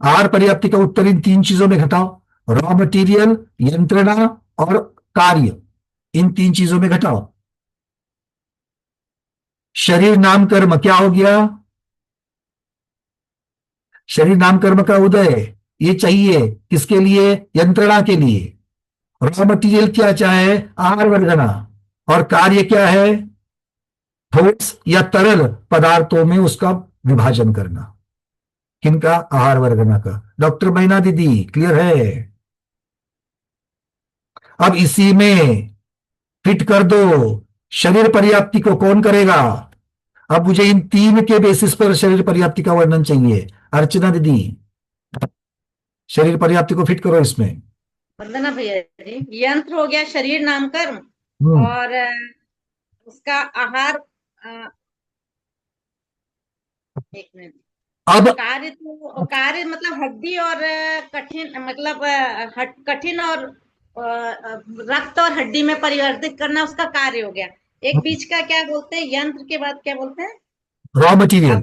आहार पर्याप्ति का उत्तर इन तीन चीजों में घटाओ। रॉ मटेरियल, यंत्रणा और कार्य, इन तीन चीजों में घटाओ। शरीर नाम कर्म क्या हो गया? शरीर नाम कर्म का उदय ये चाहिए किसके लिए? यंत्रणा के लिए। रॉ मटेरियल क्या चाहे? आहार वर्गना। और कार्य क्या है? ठोस या तरल पदार्थों में उसका विभाजन करना। किनका? आहार वर्गना का। डॉक्टर मैना दीदी क्लियर है? अब इसी में फिट कर दो शरीर पर्याप्ति को कौन करेगा। अब मुझे इन तीन के बेसिस पर शरीर पर्याप्ति का वर्णन चाहिए। अर्चना दीदी शरीर पर्याप्ति को फिट करो इसमें। वंदना भैया जी, यंत्र हो गया शरीर नाम कर्म, और उसका आहार, एक मिनट, अब कार्य मतलब हड्डी और कठिन, मतलब कठिन और रक्त और हड्डी में परिवर्तित करना उसका कार्य हो गया। एक बीच का क्या बोलते हैं? यंत्र के बाद क्या बोलते हैं? Raw material.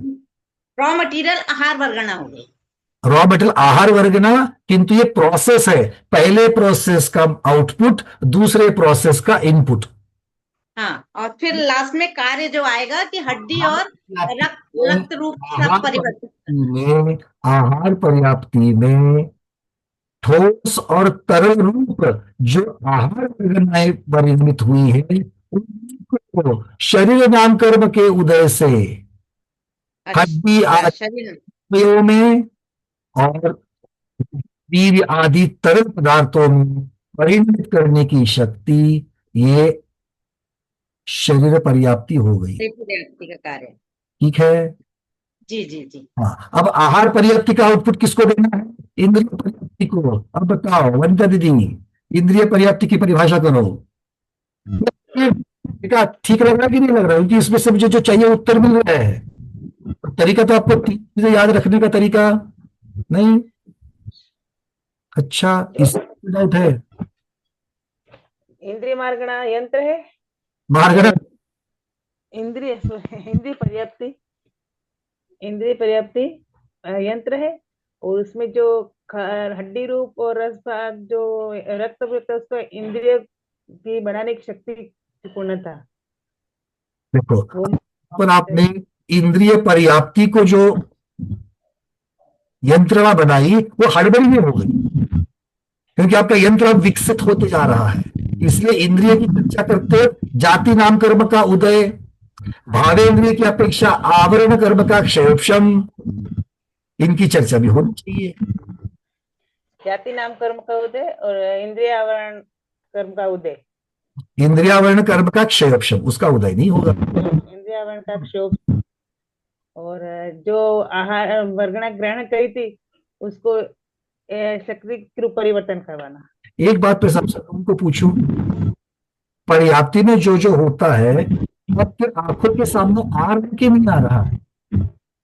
रॉ मटेरियल आहार वर्गना हो गई। रॉ मटेरियल आहार वर्गना, किंतु ये प्रोसेस है। पहले प्रोसेस का आउटपुट, दूसरे प्रोसेस का इनपुट। हाँ, और फिर लास्ट में कार्य जो आएगा कि हड्डी और रक्त रूप सब परिवर्तित। में आहार पर्याप्ति में ठोस और तरल रूप जो आहार वर्गनाएं परिणमित हुई है उनको शरीर नाम कर्म के उदय से हड्डी शरीर वायुओं में और वीर्य आदि तरल पदार्थों में परिणत करने की शक्ति, ये शरीर पर्याप्ति हो गई। पर्याप्ति का कार्य। ठीक है। जी जी जी। हाँ, अब आहार पर्याप्ति का आउटपुट किसको देना है? इंद्रिय पर्याप्ति को। अब बताओ वनिता दीदी, इंद्रिय पर्याप्ति की परिभाषा करो। बेटा ठीक लग रहा है कि नहीं लग रहा है? क्योंकि इसमें से मुझे जो चाहिए उत्तर मिल रहा है। तरीका तो आपको 3 चीजें याद रखने का तरीका नहीं। अच्छा, इस डाउट है? इंद्रिय मार्गणा यंत्र है, मार्गणा इंद्रिय इंद्रिय पर्याप्ति, इंद्रिय पर्याप्ति यंत्र है, और उसमें जो हड्डी रूप और रस भाग जो रक्त होता है उसको इंद्रिय की बनाने की शक्ति की पूर्णता। देखो, पर आपने इंद्रिय पर्याप्ति को जो यंत्रणा बनाई वो हड़बड़ी में हो गई, क्योंकि आपका यंत्र अब विकसित होते जा रहा है। इसलिए इंद्रिय की चर्चा करते जाति नाम कर्म का उदय, भावेंद्रिय की अपेक्षा आवरण कर्म का क्षयोपशम, इनकी चर्चा भी होनी चाहिए। जाति नाम कर्म का उदय और इंद्रिय आवरण कर्म का उदय। इंद्रियावरण कर्म का क्षयोपशम, उसका उदय नहीं होगा। इंद्रिय आवरण का क्षयोपशम, और जो आहार वर्गणा ग्रहण करी थी उसको शक्ति के रूप परिवर्तन करवाना। एक बात पे सबसे तुमको पूछूं, पर्याप्ति में जो जो होता है अब फिर आंखों के सामने आ रहा कि नहीं आ रहा है?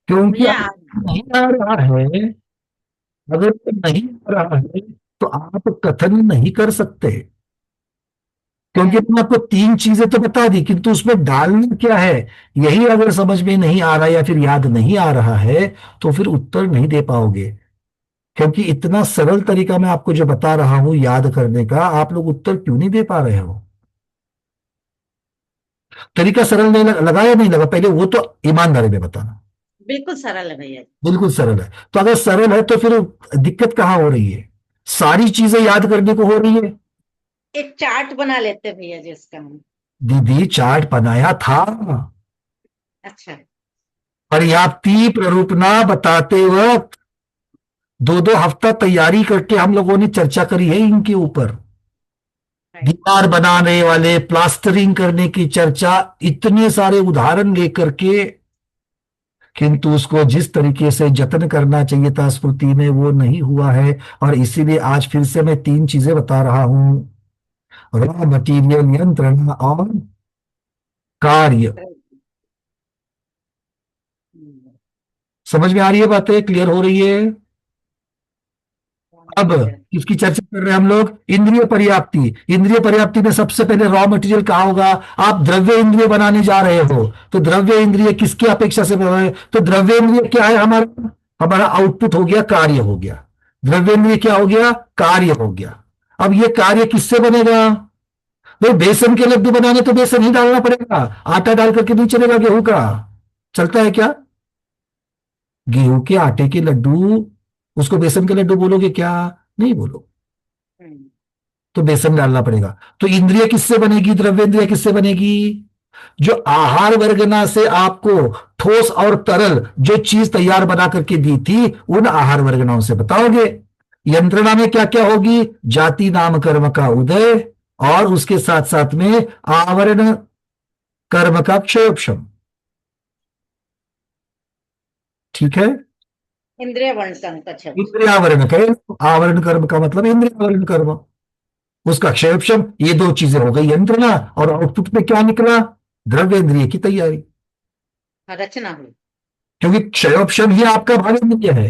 क्योंकि नहीं आ रहा है, अगर नहीं आ रहा है तो आप कथन नहीं कर सकते, क्योंकि मैंने आपको 3 चीजें तो बता दी, किंतु उसमें डालना क्या है यही अगर समझ में नहीं आ रहा या फिर याद नहीं आ रहा है तो फिर उत्तर नहीं दे पाओगे। क्योंकि इतना सरल तरीका मैं आपको जो बता रहा हूं याद करने का, आप लोग उत्तर क्यों नहीं दे पा रहे हो? तरीका सरल नहीं लगा या नहीं लगा? पहले वो तो ईमानदारी में बताना। बिल्कुल सरल है भैया। बिल्कुल सरल है। तो अगर सरल है तो फिर दिक्कत कहां हो रही है? सारी चीजें याद करने को हो रही है। एक चार्ट बना लेते भैया जी इसका हम। दीदी चार्ट बनाया था। अच्छा। पर्याप्ति प्ररूपना बताते वक्त 2-2 हफ्ता तैयारी करके हम लोगों ने चर्चा करी है इनके ऊपर। दीवार बनाने वाले, प्लास्टरिंग करने की चर्चा, इतने सारे उदाहरण लेकर के, किंतु उसको जिस तरीके से जतन करना चाहिए था स्मृति में वो नहीं हुआ है। और इसीलिए आज फिर से मैं 3 चीजें बता रहा हूं, रॉ मटीरियल, नियंत्रण और कार्य। समझ में आ रही है बातें? क्लियर हो रही है? अब किसकी चर्चा कर रहे हैं हम लोग? इंद्रिय पर्याप्ति। इंद्रिय पर्याप्ति में सबसे पहले रॉ मटेरियल कहा होगा? आप द्रव्य इंद्रिय बनाने जा रहे हो तो द्रव्य इंद्रिय किसकी अपेक्षा से बना है? तो द्रव्य इंद्रिय क्या है? हमारा हमारा आउटपुट हो गया, कार्य हो गया। द्रव्य इंद्रिय क्या हो गया? कार्य हो गया। अब ये कार्य किससे बनेगा? भाई बेसन के लड्डू बनाने तो बेसन ही डालना पड़ेगा, आटा डाल करके नहीं चलेगा। गेहूं का चलता है क्या? गेहूं के आटे के लड्डू, उसको बेसन के लड्डू बोलोगे क्या? नहीं बोलो। तो बेसन डालना पड़ेगा। तो इंद्रिय किससे बनेगी? द्रव्य इंद्रिय किससे बनेगी? जो आहार वर्गना से आपको ठोस और तरल जो चीज तैयार बना करके दी थी उन आहार वर्गनाओं से बताओगे। यंत्रणा में क्या क्या होगी? जाति नाम कर्म का उदय और उसके साथ साथ में आवरण कर्म का क्षयोपशम। ठीक है। इंद्रिय वर्ण का क्षय। इंद्रियावरण का आवरण कर्म का मतलब इंद्रियावरण कर्म, उसका क्षयोपशम। ये 2 चीजें हो गई यंत्रणा, और आउटपुट में क्या निकला? द्रव्य इंद्रिय की तैयारी, रचना हुई। क्योंकि क्षयोपशम ही आपका भावेंद्रिय है।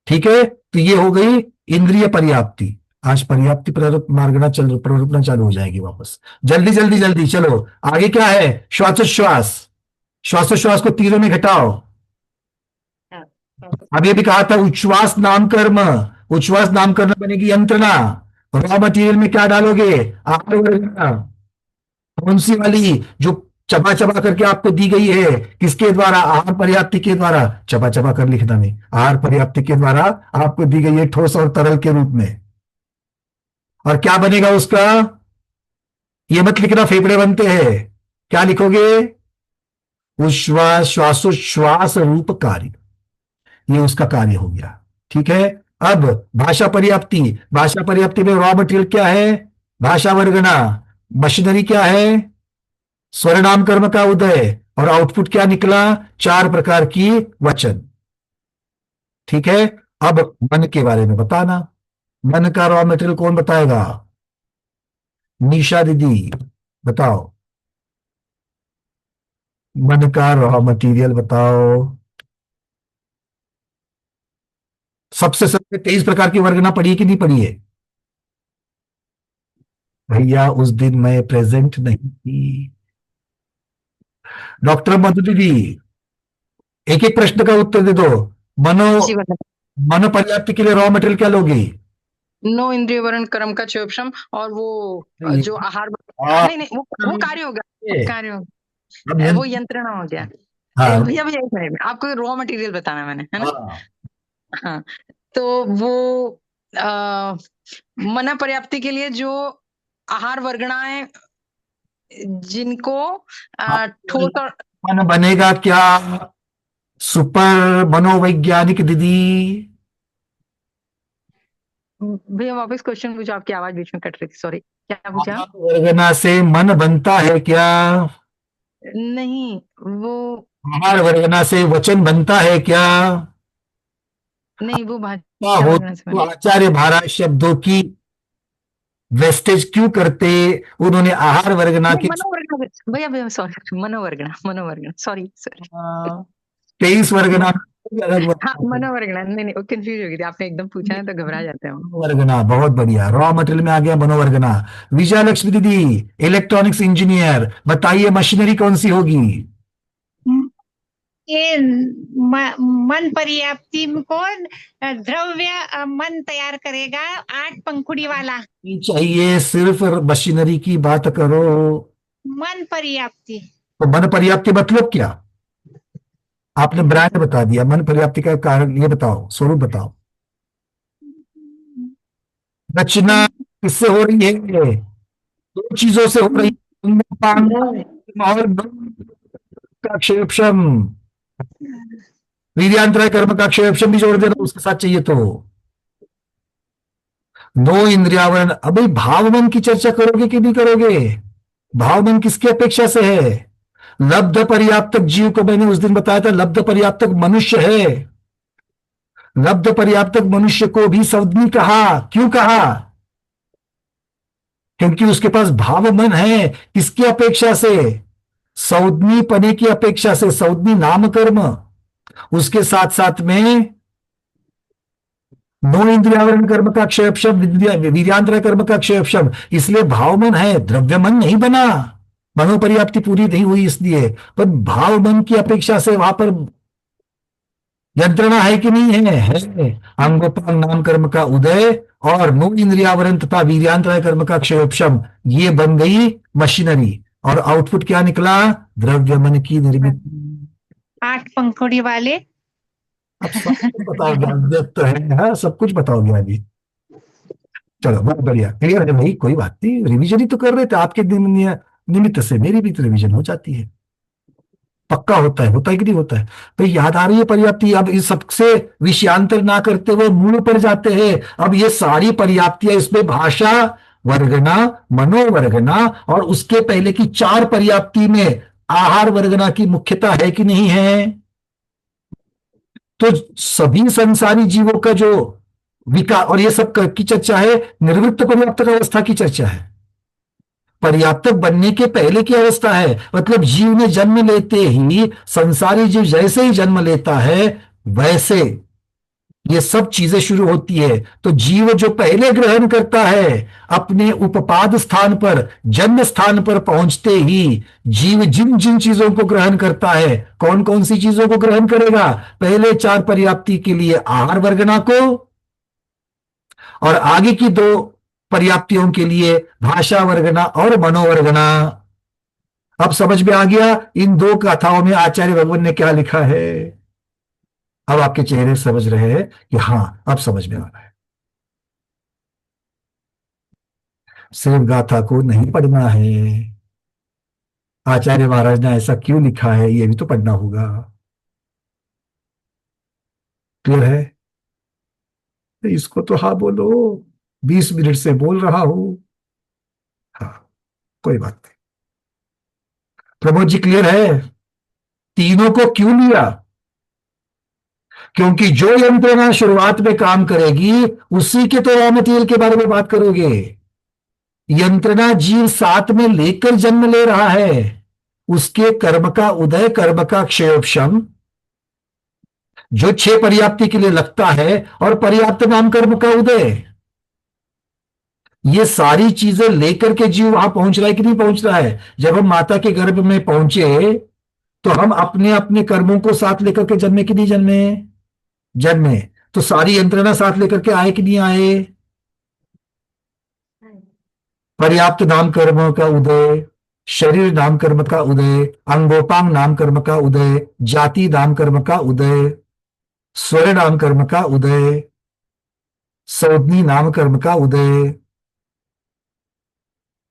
ठीक है। तो ये हो गई इंद्रिय पर्याप्ति। आज पर्याप्ति मार्गना प्ररूपना चालू हो जाएगी वापस। जल्दी जल्दी जल्दी चलो। आगे क्या है? श्वासोश्वास। श्वासोश्वास को तीरों में घटाओ। अभी भी कहा था उच्छ्वास नाम कर्म। उच्छ्वास नाम कर्म बनेगी यंत्रणा। रॉ मटेरियल में क्या डालोगे? आहार वर्गना। कौन सी वाली? जो चबा चबा करके आपको दी गई है। किसके द्वारा? आहार पर्याप्ति के द्वारा। चबा चबा कर लिखना नहीं, आहार पर्याप्ति के द्वारा आपको दी गई है ठोस और तरल के रूप में। और क्या बनेगा उसका? ये मत लिखना फेफड़े बनते हैं। क्या लिखोगे? उच्छ्वास, श्वासोच्छ्वास रूप कार्य। ये उसका कार्य हो गया। ठीक है। अब भाषा पर्याप्ति में रॉ मटेरियल क्या है? भाषा वर्गना। मशीनरी क्या है? स्वर नाम कर्म का उदय। और आउटपुट क्या निकला? 4 प्रकार की वचन। ठीक है। अब मन के बारे में बताना। मन का रॉ मटेरियल कौन बताएगा? निशा दीदी बताओ, मन का रॉ मटेरियल बताओ। सबसे सबसे 23 प्रकार की वर्गना पढ़ी कि नहीं पढ़ी है? भैया उस दिन मैं प्रेजेंट नहीं थी। डॉक्टर मधु दीदी, एक एक प्रश्न का उत्तर दे दो। मनो जी बताओ। मनो पर्याप्ति के लिए रॉ मटेरियल क्या लोगी? नो इंद्रिय वर्ण कर्म का चोपशम और वो जो आहार नहीं नहीं वो कार्य होगा, कार्य होगा, वो यंत्रणा हो गया। भैया भैया एक मिनट, आपको रॉ मटेरियल बताना मैंने, है ना? हाँ, तो वो मना पर्याप्ति के लिए जो आहार वर्गणाएं जिनको ठोस और मन बनेगा क्या? सुपर मनोवैज्ञानिक दीदी। भैया वापस क्वेश्चन पूछो, आपकी आवाज बीच में कट रही थी, सॉरी, क्या पूछा? वर्गना से मन बनता है क्या? नहीं, वो आहार वर्गना से वचन बनता है क्या? नहीं, वो हो तो आचार्य महाराज शब्दों की वेस्टेज क्यों करते? उन्होंने आहार वर्गना के भैया भैया सॉरी, मनोवर्गना सॉरी 23 वर्गना। हाँ, मनोवर्गना, नहीं वो कंफ्यूज हो गई थी, आपने एकदम पूछा है तो घबरा जाते हैं। मनोवर्गना बहुत बढ़िया, रॉ मटेरियल में आ गया मनोवर्गना। विजया लक्ष्मी दीदी, इलेक्ट्रॉनिक्स इंजीनियर, बताइए मशीनरी कौन सी होगी? ये मन पर्याप्ति को द्रव्य मन तैयार करेगा, 8 पंखुड़ी वाला चाहिए। सिर्फ मशीनरी की बात करो। मन पर्याप्ति। तो मन पर्याप्ति मतलब क्या? आपने ब्रांड बता दिया, मन पर्याप्ति का कारण ये बताओ, स्वरूप बताओ। रचना किससे हो रही है? 2 चीजों से हो रही है, का क्षेपशम, वीर्यांतराय कर्म का क्षेपशम भी जोड़ देना उसके साथ चाहिए तो। 9 इंद्रियावरण। अभी भावमन की चर्चा करोगे कि नहीं करोगे? भावमन किसकी अपेक्षा से है? लब्ध पर्याप्तक जीव को मैंने उस दिन बताया था, लब्ध पर्याप्तक मनुष्य है। लब्ध पर्याप्तक मनुष्य को भी सौदनी कहा। क्यों कहा? क्योंकि उसके पास भाव मन है। किसकी अपेक्षा से? सौदनी पने की अपेक्षा से। सौदनी नाम कर्म, उसके साथ साथ में 9 इंद्रियावरण कर्म का क्षयपशम, वीर्यांतराय कर्म का क्षयपशम, इसलिए भाव मन है, द्रव्य मन नहीं बना। मनोपर्याप्ति पूरी नहीं हुई इसलिए, पर भाव मन की अपेक्षा से वहां पर यंत्रणा है कि नहीं है? अंगोपांग नाम कर्म का उदय और 9 इंद्रियावरण तथा वीर्यांतराय कर्म का क्षयोपशम, ये बन गई मशीनरी। और आउटपुट क्या निकला? द्रव्य मन की निर्मित 8 पंखुड़ी वाले। अब सब कुछ बताओगे, व्यक्त है, हाँ, सब कुछ बताओगे अभी। चलो बहुत बढ़िया, क्लियर है भाई, कोई बात नहीं। रिवीजन ही तो कर रहे थे आपके निमित्त से, मेरी भी तो रिवीजन हो जाती है। पक्का होता है कि नहीं होता है? तो याद आ रही है पर्याप्ति। अब इस सबसे विषयांतर ना करते हुए मूल पर जाते हैं। अब ये सारी पर्याप्तियां, इसमें भाषा वर्गना, मनोवर्गना और उसके पहले की 4 पर्याप्ति में आहार वर्गना की मुख्यता है कि नहीं है? तो सभी संसारी जीवों का जो विकास और ये सब की चर्चा है, निर्वृत्त पर्याप्तक अवस्था की चर्चा है। पर्याप्तक बनने के पहले की अवस्था है, मतलब जीव ने जन्म लेते ही, संसारी जीव जैसे ही जन्म लेता है वैसे ये सब चीजें शुरू होती है। तो जीव जो पहले ग्रहण करता है, अपने उपपाद स्थान पर, जन्म स्थान पर पहुंचते ही जीव जिन जिन चीजों को ग्रहण करता है, कौन कौन सी चीजों को ग्रहण करेगा? पहले 4 पर्याप्ति के लिए आहार वर्गना को, और आगे की 2 पर्याप्तियों के लिए भाषा वर्गना और मनोवर्गना। अब समझ में आ गया इन 2 कथाओं में आचार्य भगवान ने क्या लिखा है? अब आपके चेहरे समझ रहे हैं कि हां अब समझ में आ रहा है। सिर्फ गाथा को नहीं पढ़ना है, आचार्य महाराज ने ऐसा क्यों लिखा है ये भी तो पढ़ना होगा। क्लियर है? तो इसको तो हाँ बोलो, 20 मिनट से बोल रहा हूं। हाँ, कोई बात नहीं। प्रमोद जी क्लियर है? तीनों को क्यों लिया? क्योंकि जो यंत्रणा शुरुआत में काम करेगी उसी के तो रॉ मटेरियल के बारे में बात करोगे। यंत्रणा जीव साथ में लेकर जन्म ले रहा है, उसके कर्म का उदय, कर्म का क्षयोपशम, जो 6 पर्याप्ति के लिए लगता है, और पर्याप्त नाम कर्म का उदय, ये सारी चीजें लेकर के जीव वहां पहुंच रहा है कि नहीं पहुंच रहा है? जब हम माता के गर्भ में पहुंचे तो हम अपने अपने कर्मों को साथ लेकर के जन्मे कि नहीं जन्मे? जन्मे। तो सारी यंत्रणा साथ लेकर के आए कि नहीं आए? पर्याप्त नाम कर्म का उदय, शरीर नाम कर्म का उदय, अंगोपांग नाम कर्म का उदय, जाति नाम कर्म का उदय, स्वर नाम कर्म का उदय, संज्ञा नाम कर्म का उदय।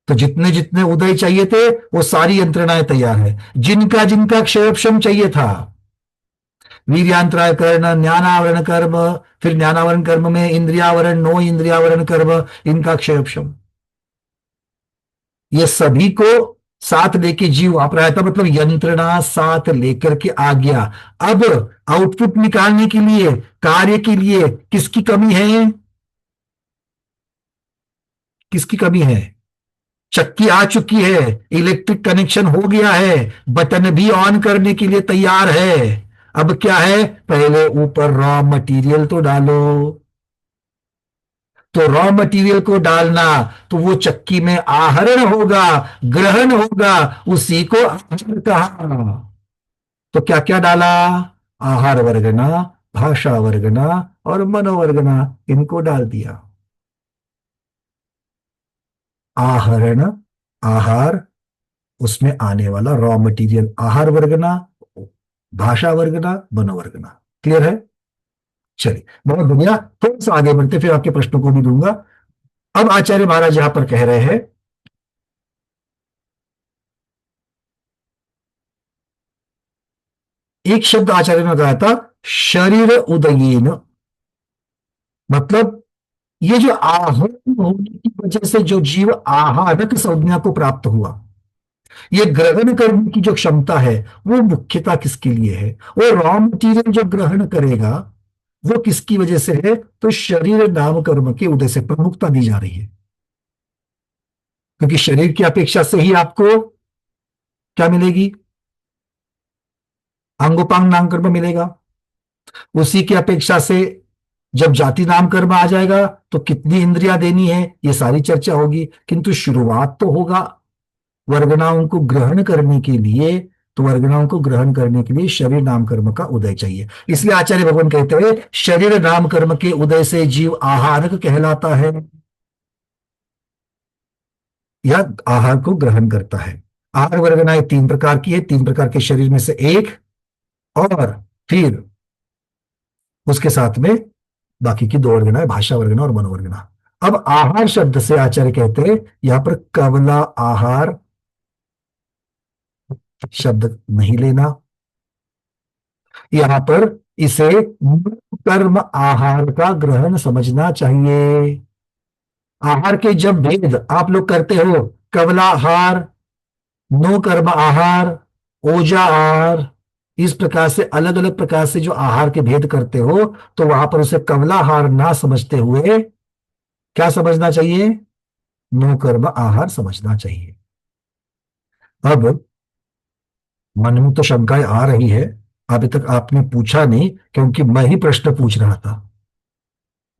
तो जितने जितने उदय चाहिए थे वो सारी यंत्रणाएं तैयार है। जिनका जिनका क्षयोपशम चाहिए था, वीर्यांतराय कर्ण, ज्ञानावरण कर्म, फिर ज्ञानावरण कर्म में इंद्रियावरण, 9 इंद्रियावरण कर्म, इनका क्षयोपशम, ये सभी को साथ लेके जीव आप रहा था। मतलब यंत्रणा साथ लेकर के आ गया। अब आउटपुट निकालने के लिए, कार्य के लिए किसकी कमी है? किसकी कमी है? चक्की आ चुकी है, इलेक्ट्रिक कनेक्शन हो गया है, बटन भी ऑन करने के लिए तैयार है। अब क्या है? पहले ऊपर रॉ मटेरियल तो डालो। तो रॉ मटेरियल को डालना, तो वो चक्की में आहरण होगा, ग्रहण होगा, उसी को आहार कहा। तो क्या क्या डाला? आहार वर्गना, भाषा वर्गना और मनोवर्गना, इनको डाल दिया। आहरण, आहार, उसमें आने वाला रॉ मटेरियल आहार वर्गना, भाषा वर्गना, मनोवर्गना। क्लियर है? चलिए, बहुत बढ़िया। थोड़ा सा आगे बढ़ते, फिर आपके प्रश्नों को भी दूंगा। अब आचार्य महाराज यहां पर कह रहे हैं, एक शब्द आचार्य ने लगाया था, शरीर उदयीन। मतलब ये जो आहरण होने की वजह से जो जीव आहारक संज्ञा को प्राप्त हुआ, ये ग्रहण करने की जो क्षमता है वो मुख्यतः किसके लिए है? वो रॉ मटेरियल जो ग्रहण करेगा वो किसकी वजह से है? तो शरीर नाम कर्म के उदय से प्रमुखता दी जा रही है। क्योंकि शरीर की अपेक्षा से ही आपको क्या मिलेगी? अंगोपांग नाम कर्म मिलेगा। उसी की अपेक्षा से जब जाति नाम कर्म आ जाएगा तो कितनी इंद्रियां देनी है, ये सारी चर्चा होगी। किंतु शुरुआत तो होगा वर्गनाओं को ग्रहण करने के लिए। तो वर्गनाओं को ग्रहण करने के लिए शरीर नाम कर्म का उदय चाहिए। इसलिए आचार्य भगवान कहते हुए, शरीर नाम कर्म के उदय से जीव आहारक कहलाता है, या आहार को ग्रहण करता है। आहार वर्गनाएं 3 प्रकार की है, 3 प्रकार के शरीर में से एक, और फिर उसके साथ में बाकी की 2 वर्गनाएं, भाषा वर्गना और मनोवर्गना। अब आहार शब्द से आचार्य कहते हैं यहां पर कवला आहार शब्द नहीं लेना, यहां पर इसे कर्म आहार का ग्रहण समझना चाहिए। आहार के जब भेद आप लोग करते हो, कवला आहार, नो कर्म आहार, ओजा आहार, इस प्रकार से अलग अलग प्रकार से जो आहार के भेद करते हो, तो वहां पर उसे कवला आहार ना समझते हुए क्या समझना चाहिए? नो कर्म आहार समझना चाहिए। अब मन में तो शंकाएं आ रही है, अभी तक आपने पूछा नहीं क्योंकि मैं ही प्रश्न पूछ रहा था।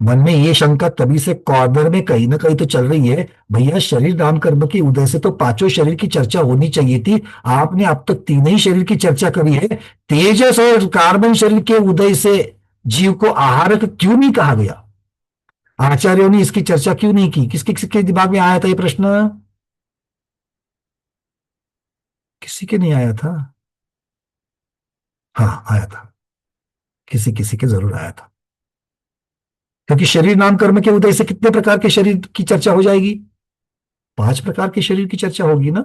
मन में ये शंका तभी से कॉर्नर में कहीं ना कहीं तो चल रही है, भैया शरीर नाम कर्म के उदय से तो 5 शरीर की चर्चा होनी चाहिए थी, आपने अब तक 3 ही शरीर की चर्चा करी है। तेजस और कार्बन शरीर के उदय से जीव को आहारक क्यों नहीं कहा गया? आचार्यों ने इसकी चर्चा क्यों नहीं की? किसके किसके दिमाग में आया था ये प्रश्न? किसी के नहीं आया था? हाँ, आया था, किसी किसी के जरूर आया था। क्योंकि शरीर नाम कर्म के उदय से कितने प्रकार के शरीर की चर्चा हो जाएगी? 5 प्रकार के शरीर की चर्चा होगी ना।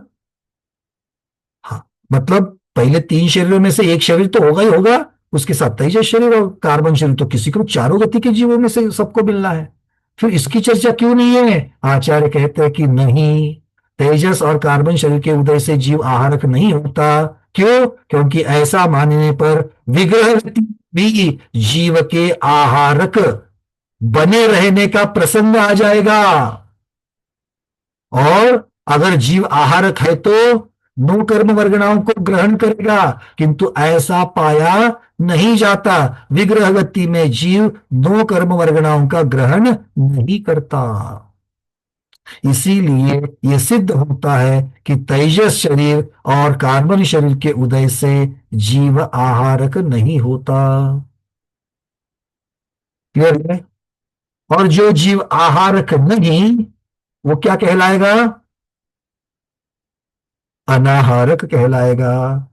हाँ, मतलब पहले 3 शरीरों में से एक शरीर तो होगा ही होगा, उसके साथ तेजस शरीर और कार्बन शरीर, तो किसी को चारों गति के जीवों में से सबको मिलना है, फिर इसकी चर्चा क्यों नहीं है? आचार्य कहते हैं कि नहीं, तेजस और कार्बन शरीर के उदय से जीव आहारक नहीं होता। क्यों? क्योंकि ऐसा मानने पर विग्रह भी जीव के आहारक बने रहने का प्रसंग आ जाएगा, और अगर जीव आहारक है तो नो कर्म वर्गणाओं को ग्रहण करेगा, किंतु ऐसा पाया नहीं जाता। विग्रह गति में जीव नो कर्म वर्गणाओं का ग्रहण नहीं करता। इसीलिए यह सिद्ध होता है कि तेजस शरीर और कार्बन शरीर के उदय से जीव आहारक नहीं होता। क्लियर है? और जो जीव आहारक नहीं, वो क्या कहलाएगा? अनाहारक कहलाएगा।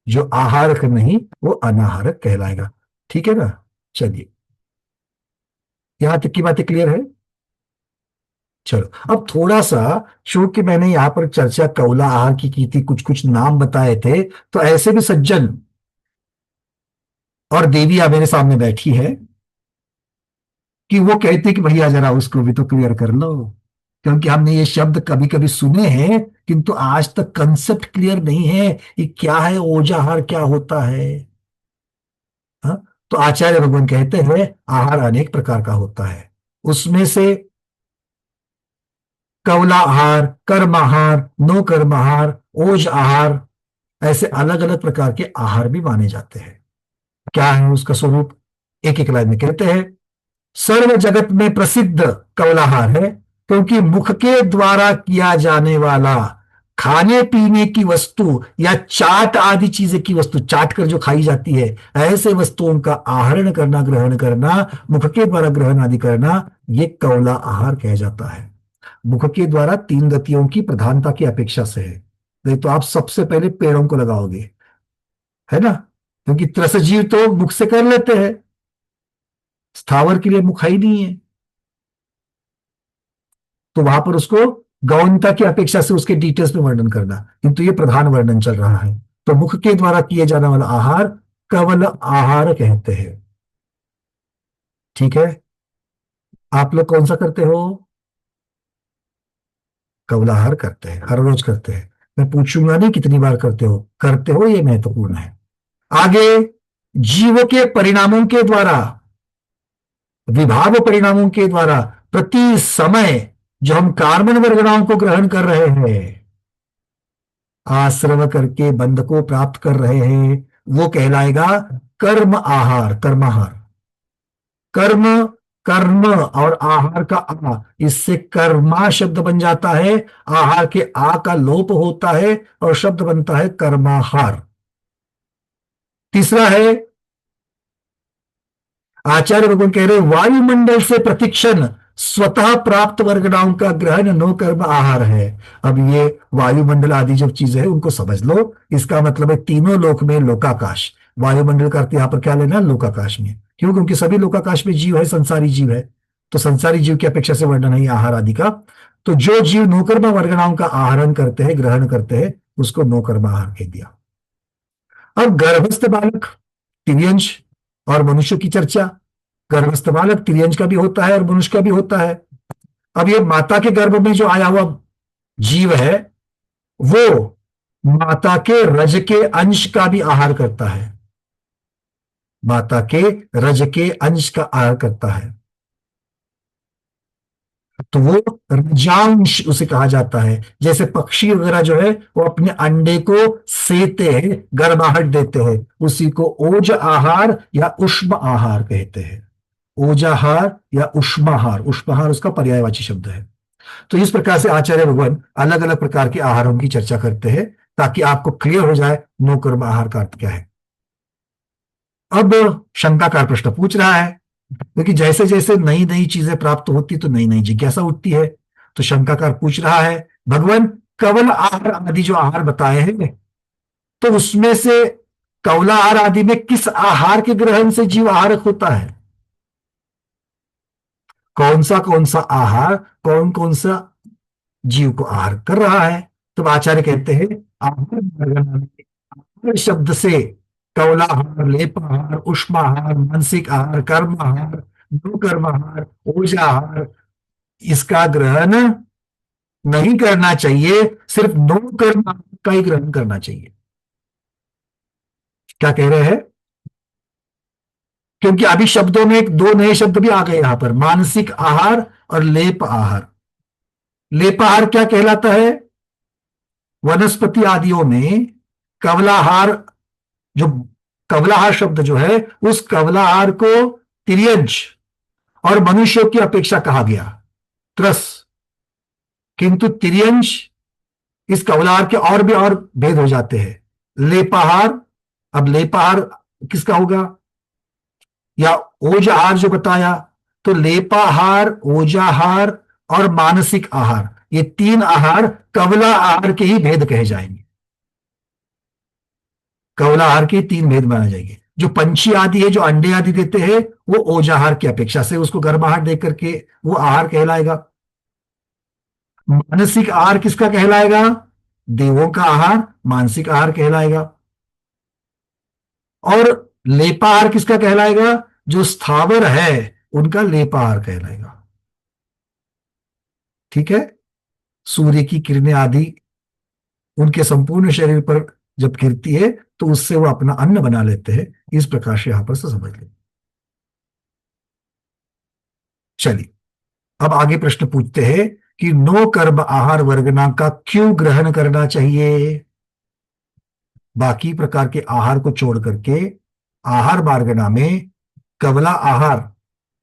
जो आहारक नहीं वो अनाहारक कहलाएगा। ठीक है ना? चलिए, यहां तक की बातें क्लियर है? चलो, अब थोड़ा सा, चूंकि मैंने यहां पर चर्चा कौला आहार की थी, कुछ कुछ नाम बताए थे, तो ऐसे भी सज्जन और देवियां मेरे सामने बैठी है कि वो कहते कि भैया जरा उसको भी तो क्लियर कर लो, क्योंकि हमने ये शब्द कभी कभी सुने हैं किंतु आज तक कंसेप्ट क्लियर नहीं है कि क्या है ओजाहार, क्या होता है। हाँ? तो आचार्य भगवान कहते हैं आहार अनेक प्रकार का होता है, उसमें से कवला आहार, कर्म आहार, नो कर्म आहार, ओज आहार, ऐसे अलग अलग प्रकार के आहार भी माने जाते हैं। क्या है उसका स्वरूप? एक एक लाइन में कहते हैं। सर्व जगत में प्रसिद्ध कवलाहार है, क्योंकि मुख के द्वारा किया जाने वाला खाने पीने की वस्तु या चाट आदि चीजें की वस्तु, चाट कर जो खाई जाती है, ऐसे वस्तुओं का आहरण करना, ग्रहण करना, मुख के द्वारा ग्रहण आदि करना, ये कवला आहार कहा जाता है। मुख के द्वारा तीन गतियों की प्रधानता की अपेक्षा से है। नहीं तो आप सबसे पहले पेड़ों को लगाओगे, है ना, क्योंकि त्रसजीव तो मुख से कर लेते हैं, स्थावर के लिए मुख ही नहीं है, तो वहां पर उसको गौणता की अपेक्षा से उसके डिटेल्स में वर्णन करना, किंतु ये प्रधान वर्णन चल रहा है। तो मुख के द्वारा किए जाने वाला आहार कवल आहार कहते हैं। ठीक है? आप लोग कौन सा करते हो? कवलाहार करते हैं, हर रोज करते हैं। मैं पूछूंगा नहीं कितनी बार करते हो ये महत्वपूर्ण है। आगे, जीव के परिणामों के द्वारा, विभाव परिणामों के द्वारा प्रति समय जो हम कार्बन वर्गणाओं को ग्रहण कर रहे हैं, आश्रम करके बंध को प्राप्त कर रहे हैं, वो कहलाएगा कर्म आहार, कर्माहार। कर्म और आहार का आ, इससे कर्मा शब्द बन जाता है, आहार के आ का लोप होता है और शब्द बनता है कर्माहार। तीसरा है, आचार्य भगवान कह रहे वायुमंडल से प्रतिक्षण स्वतः प्राप्त वर्गणाओं का ग्रहण नो कर्म आहार है। अब ये वायुमंडल आदि जो चीजें हैं उनको समझ लो, इसका मतलब है तीनों लोक में लोकाकाश। वायुमंडल का अर्थ यहां पर क्या लेना? लोकाकाश में। क्यों? क्योंकि सभी लोकाकाश में जीव है, संसारी जीव है, तो संसारी जीव की अपेक्षा से वर्णन है आहार आदि का। तो जो जीव नोकर्मा वर्गणाओं का आहरण करते हैं, ग्रहण करते हैं, उसको नोकर्मा आहार कह दिया। अब गर्भस्थ बालक, तिर्यंश और मनुष्य की चर्चा। गर्भस्थ बालक तिर्यंश का भी होता है और मनुष्य का भी होता है। अब ये माता के गर्भ में जो आया हुआ जीव है, वो माता के रज के अंश का भी आहार करता है, माता के रज के अंश का आहार करता है, तो वो रजांश उसे कहा जाता है। जैसे पक्षी वगैरह जो है वो अपने अंडे को सेते हैं, गर्माहट देते हैं, उसी को ओज आहार या उष्म आहार कहते हैं। ओजाहार या उष्माहार, उष्माहार उसका पर्यायवाची शब्द है। तो इस प्रकार से आचार्य भगवान अलग अलग प्रकार के आहारों की चर्चा करते हैं, ताकि आपको क्लियर हो जाए नो कर्म आहार का अर्थ क्या है। अब शंकाकार प्रश्न पूछ रहा है, क्योंकि जैसे जैसे नई नई चीजें प्राप्त होती तो नई नई जिज्ञासा उठती है। तो शंकाकार पूछ रहा है, भगवान कवल आहार आदि जो आहार बताए हैं, तो उसमें से कवला आहार आदि में किस आहार के ग्रहण से जीव आहारक होता है? कौन सा आहार कौन कौन सा जीव को आहार कर रहा है? तो आचार्य कहते हैं आहार शब्द से कौलाहार, लेपाहार, उष्माहार, मानसिक आहार, कर्माहार, दो कर्माहार, ऊर्जाहार, इसका ग्रहण नहीं करना चाहिए, सिर्फ दो कर्म का ही ग्रहण करना चाहिए। क्या कह रहे हैं? क्योंकि अभी शब्दों में एक दो नए शब्द भी आ गए यहां पर, मानसिक आहार और लेप आहार। लेपाहार क्या कहलाता है? वनस्पति आदियों में कवलाहार, जो कवलाहार शब्द जो है, उस कवलाहार को तिर्यंच और मनुष्यों की अपेक्षा कहा गया, त्रस। किंतु तिर्यंच इस कवलाहार के और भी और भेद हो जाते हैं। लेपाहार, अब लेपाहार किसका होगा? या ओजाहार जो बताया, तो लेपाहार, ओजाहार और मानसिक आहार, ये तीन आहार कवला आहार के ही भेद कहे जाएंगे। कवला आहार के तीन भेद माने जाएंगे। जो पंछी आदि है, जो अंडे आदि देते हैं, वो ओजाहार की अपेक्षा से उसको गर्भाहार दे करके वो आहार कहलाएगा। मानसिक आहार किसका कहलाएगा? देवों का आहार मानसिक आहार कहलाएगा। और लेपाहार किसका कहलाएगा? जो स्थावर है उनका लेपाहार कहलाएगा। ठीक है? सूर्य की किरणें आदि उनके संपूर्ण शरीर पर जब गिरती है तो उससे वो अपना अन्न बना लेते हैं। इस प्रकार से यहां पर से समझ लें। चलिए अब आगे प्रश्न पूछते हैं कि नो कर्म आहार वर्गना का क्यों ग्रहण करना चाहिए? बाकी प्रकार के आहार को छोड़ करके आहार मार्गना में कवला आहार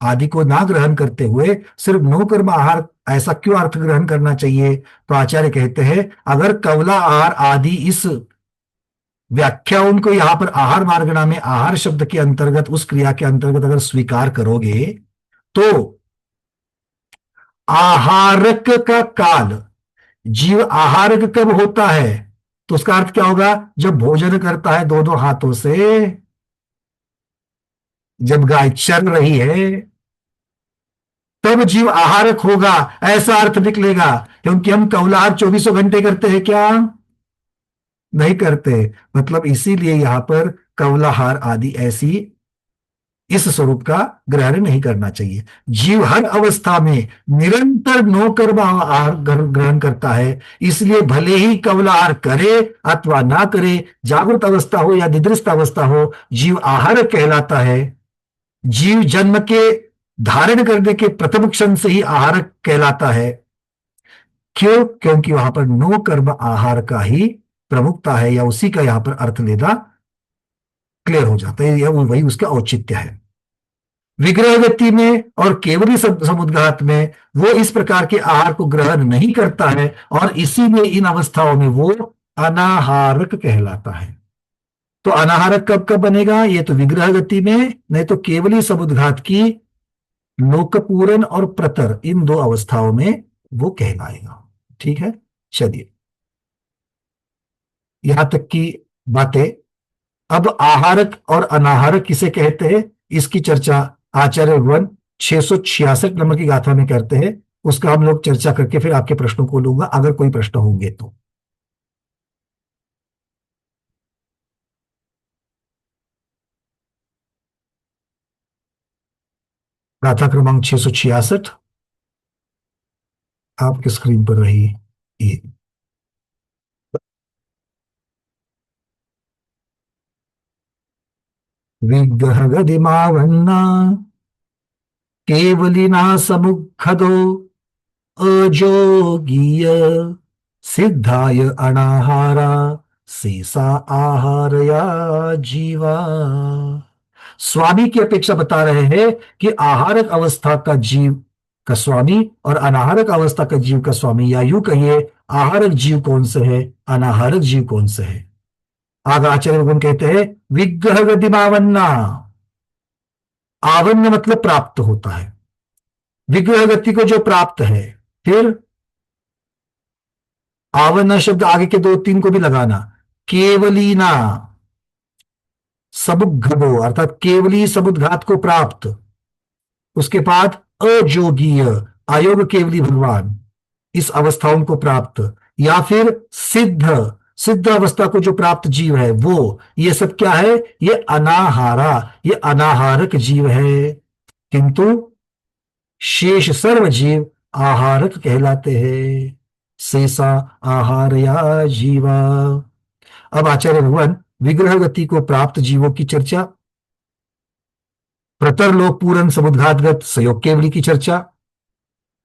आदि को ना ग्रहण करते हुए सिर्फ नो कर्म आहार, ऐसा क्यों अर्थ ग्रहण करना चाहिए? तो आचार्य कहते हैं, अगर कवला आहार आदि इस व्याख्या उनको यहां पर आहार मार्गना में आहार शब्द के अंतर्गत, उस क्रिया के अंतर्गत अगर स्वीकार करोगे तो आहारक का काल, जीव आहारक कब होता है? तो उसका अर्थ क्या होगा? जब भोजन करता है दो हाथों से, जब गाय चर रही है, तब जीव आहारक होगा, ऐसा अर्थ निकलेगा। क्योंकि हम कवलाहार 24 घंटे करते हैं क्या? नहीं करते। मतलब इसीलिए यहां पर कवलाहार आदि ऐसी इस स्वरूप का ग्रहण नहीं करना चाहिए। जीव हर अवस्था में निरंतर नो कर्म आहार ग्रहण करता है, इसलिए भले ही कवलाहार करे अथवा ना करे, जागृत अवस्था हो या निद्रिस्त अवस्था हो, जीव आहार कहलाता है। जीव जन्म के धारण करने के प्रथम क्षण से ही आहारक कहलाता है। क्यों? क्योंकि वहां पर नो कर्म आहार का ही प्रमुखता है, या उसी का यहां पर अर्थ लेना क्लियर हो जाता है, या वही उसका औचित्य है। विग्रह गति में और केवली समुद्घात में वो इस प्रकार के आहार को ग्रहण नहीं करता है, और इसीलिए इन अवस्थाओं में वो अनाहारक कहलाता है। तो अनाहारक कब कब बनेगा? ये तो विग्रह गति में, नहीं तो केवली समुद्घात की लोकपूरन और प्रतर, इन दो अवस्थाओं में वो कहलाएगा। ठीक है? चलिए यहां तक की बातें। अब आहारक और अनाहारक किसे कहते हैं, इसकी चर्चा आचार्य वन 666 नंबर की गाथा में करते हैं। उसका हम लोग चर्चा करके फिर आपके प्रश्नों को लूंगा, अगर कोई प्रश्न होंगे तो। गाथा क्रमांक 666 आपके स्क्रीन पर रही ये। विग्रह गदिमावन्ना केवलिना समुखदो अजोगीय सिद्धाय अनाहारा शेषा आहारया जीवा। स्वामी की अपेक्षा बता रहे हैं कि आहारक अवस्था का जीव का स्वामी और अनाहारक अवस्था का जीव का स्वामी, या यूं कहिए आहारक जीव कौन से है, अनाहारक जीव कौन से है। आगे आचार्य भगवान कहते हैं विग्रह गतिमावन्ना। आवन्न मतलब प्राप्त होता है, विग्रह गति को जो प्राप्त है। फिर आवन्न शब्द आगे के 2-3 को भी लगाना। केवलीना समुद्घातो, अर्थात केवली समुद्घात को प्राप्त। उसके बाद अयोगीय, अयोग केवली भगवान, इस अवस्थाओं को प्राप्त। या फिर सिद्ध, सिद्ध अवस्था को जो प्राप्त जीव है वो, ये सब क्या है? ये अनाहारा, ये अनाहारक जीव है। किंतु शेष सर्व जीव आहारक कहलाते हैं। शेषा आहार या जीवा। अब आचार्य भगवान विग्रह गति को प्राप्त जीवों की चर्चा, प्रतरलोक पूरन समुद्घातगत सयोग केवली की चर्चा,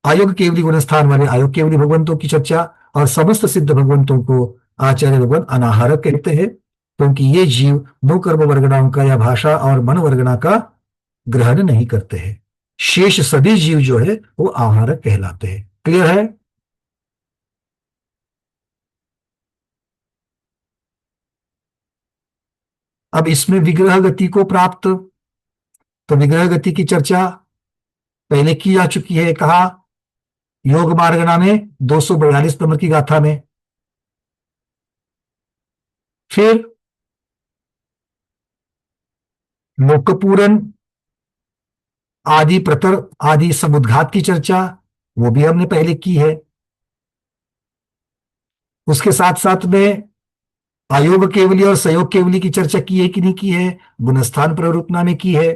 आयोग केवली गुणस्थान वाले आयोग केवली भगवंतों की चर्चा, और समस्त सिद्ध भगवंतों को आचार्य भगवान अनाहारक कहते हैं, क्योंकि ये जीव नो कर्म वर्गणाओं का या भाषा और मन वर्गणा का ग्रहण नहीं करते हैं। शेष सभी जीव जो है वो आहारक कहलाते हैं। क्लियर है? अब इसमें विग्रह गति को प्राप्त, तो विग्रह गति की चर्चा पहले की जा चुकी है। कहा योग मार्गणा में 242 नंबर की गाथा में। फिर लोकपूरन आदि प्रतर आदि समुद्घात की चर्चा, वो भी हमने पहले की है। उसके साथ साथ में आयोग केवली और सयोग केवली की चर्चा की है कि नहीं की है? गुणस्थान प्ररूपना में की है।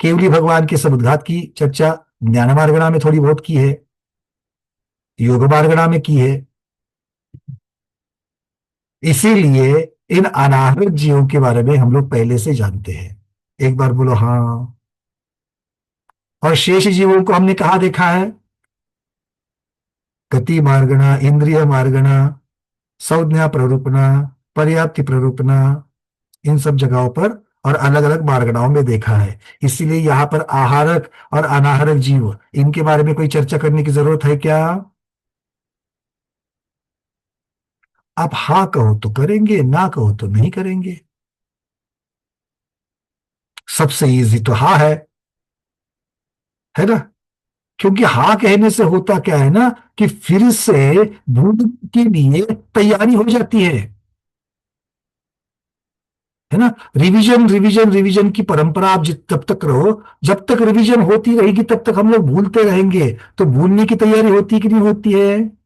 केवली भगवान के समुद्घात की चर्चा ज्ञान मार्गणा में थोड़ी बहुत की है, योग मार्गणा में की है। इसीलिए इन अनाहृत जीवों के बारे में हम लोग पहले से जानते हैं। एक बार बोलो हाँ। और शेष जीवों को हमने कहा देखा है? गति मार्गणा, इंद्रिय मार्गणा, संज्ञा प्ररूपणा, पर्याप्ति प्ररूपणा, इन सब जगहों पर और अलग अलग मार्गणाओं में देखा है। इसीलिए यहां पर आहारक और अनाहारक जीव, इनके बारे में कोई चर्चा करने की जरूरत है क्या? आप हाँ कहो तो करेंगे, ना कहो तो नहीं करेंगे। सबसे इजी तो हाँ है ना? क्योंकि हाँ कहने से होता क्या है ना कि फिर से भूल के लिए तैयारी हो जाती है ना? रिवीजन रिवीजन रिवीजन की परंपरा आप तब तक रहो, जब तक रिवीजन होती रहेगी तब तक हम लोग भूलते रहेंगे। तो भूलने की तैयारी होती कि नहीं होती है?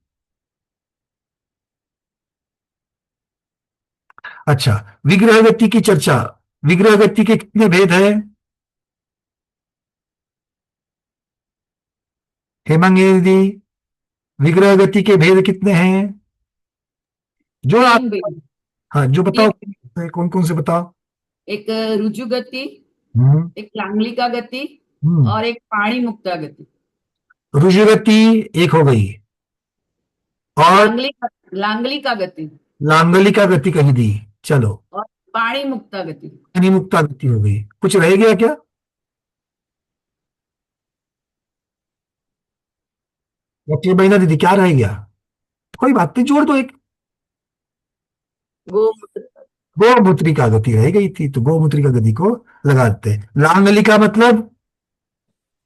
अच्छा, विग्रह गति की चर्चा। विग्रह गति के कितने भेद है? हेमांगी दीदी, विग्रह गति के भेद कितने हैं? जो आप, हाँ जो बताओ, कौन कौन से बताओ? एक रुजु गति, एक लांगलिका गति और एक पाणी मुक्ता गति। रुजु गति एक हो गई, और लांगलिका गति, लांगलिका गति कही दी। चलो, और पाणी मुक्ता गति, पाणी मुक्ता गति हो गई। कुछ रह गया क्या? महीना दीदी क्या रह गया? कोई बात नहीं, जोड़ दो एक। गोमूत्रिका गति रह गई थी, तो गोमूत्रिका गति को लगा देते हैं। लांगलिका मतलब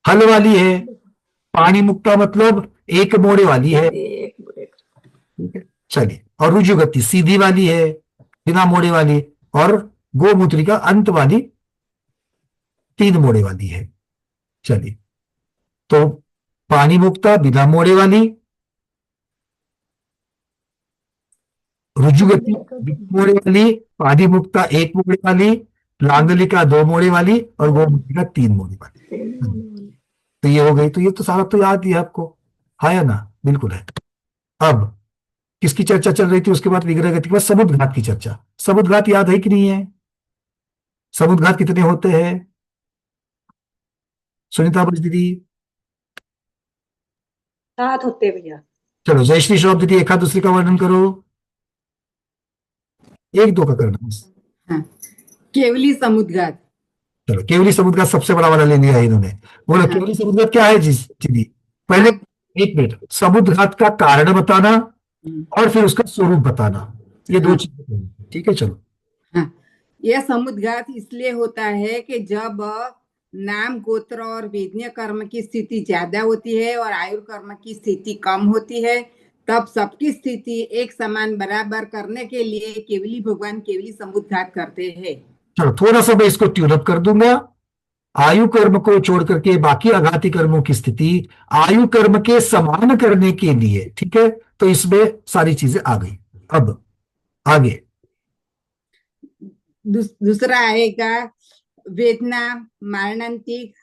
हल वाली है, पानी मुक्ता मतलब एक मोड़े वाली है। ठीक है, चलिए। और रुजु गति सीधी वाली है, बिना मोड़े वाली, और गोमूत्रिका अंत वाली, 3 मोड़े वाली है। चलिए, तो पानी मुक्ता बिना मोड़े वाली, रुजु गति मोड़े वाली, पानी मुक्ता 1 मोड़े वाली, लांगलिका 2 मोड़े वाली, और गोमूत्रिका 3 मोड़े वाली। तो ये हो गई। तो ये तो सारा तो याद ही है आपको, है या ना? बिल्कुल है। अब किसकी चर्चा चल रही थी? उसके बाद विग्रह गति के बाद समुद्घात की चर्चा। समुद्घात याद है कि नहीं है? समुद्घात कितने होते हैं? सुनीता बज दीदी, 7 होते भैया। चलो, जयश्री श्रॉफ दीदी, एक दूसरे का वर्णन करो। 1-2 का करना बस। हाँ, केवली समुद्घात। चलो, केवली समुद्घात सबसे बड़ा वाला ले लिया है इन्होंने। बोलो, हाँ। केवली समुद्घात क्या है जी? पहले 1 मिनट, समुद्घात का कारण बताना और फिर उसका स्वरूप बताना, ये 2 चीजें। ठीक है, चलो। हाँ, यह समुद्घात इसलिए होता है कि जब नाम गोत्र और वेदनीय कर्म की स्थिति ज्यादा होती है और आयु कर्म की स्थिति कम होती है, तब सबकी स्थिति एक समान बराबर करने के लिए केवली भगवान केवली समुद्घात करते हैं। चलो, थोड़ा सा मैं इसको ट्यून अप कर दूंगा। आयु कर्म को छोड़ करके बाकी आघाती कर्मों की स्थिति आयु कर्म के समान करने के लिए, ठीक है? तो इसमें सारी चीजें आ गई। अब आगे दूसरा आएगा वेदना, मारणांतिक,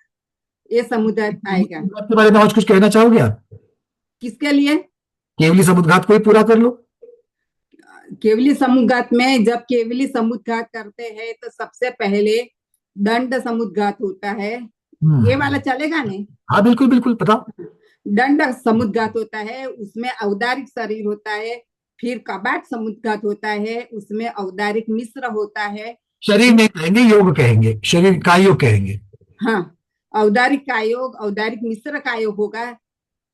ये समुद्घात आएगा। के बारे में आज कुछ कहना चाहोगे आप? किसके लिए? केवली समुद्घात को ही पूरा कर लो। केवली समुद्घात में जब केवली समुद्घात करते हैं तो सबसे पहले दंड समुद्घात होता है। ये वाला चलेगा नहीं? हाँ बिल्कुल बिल्कुल, पता। दंड समुद्घात होता है, उसमें औदारिक शरीर होता है। फिर कबाट समुद्घात होता है, उसमें औदारिक मिश्र होता है। शरीर नहीं कहेंगे, योग कहेंगे, शरीर का योग कहेंगे। हाँ, औदारिक का योग, औदारिक मिश्र का योग होगा।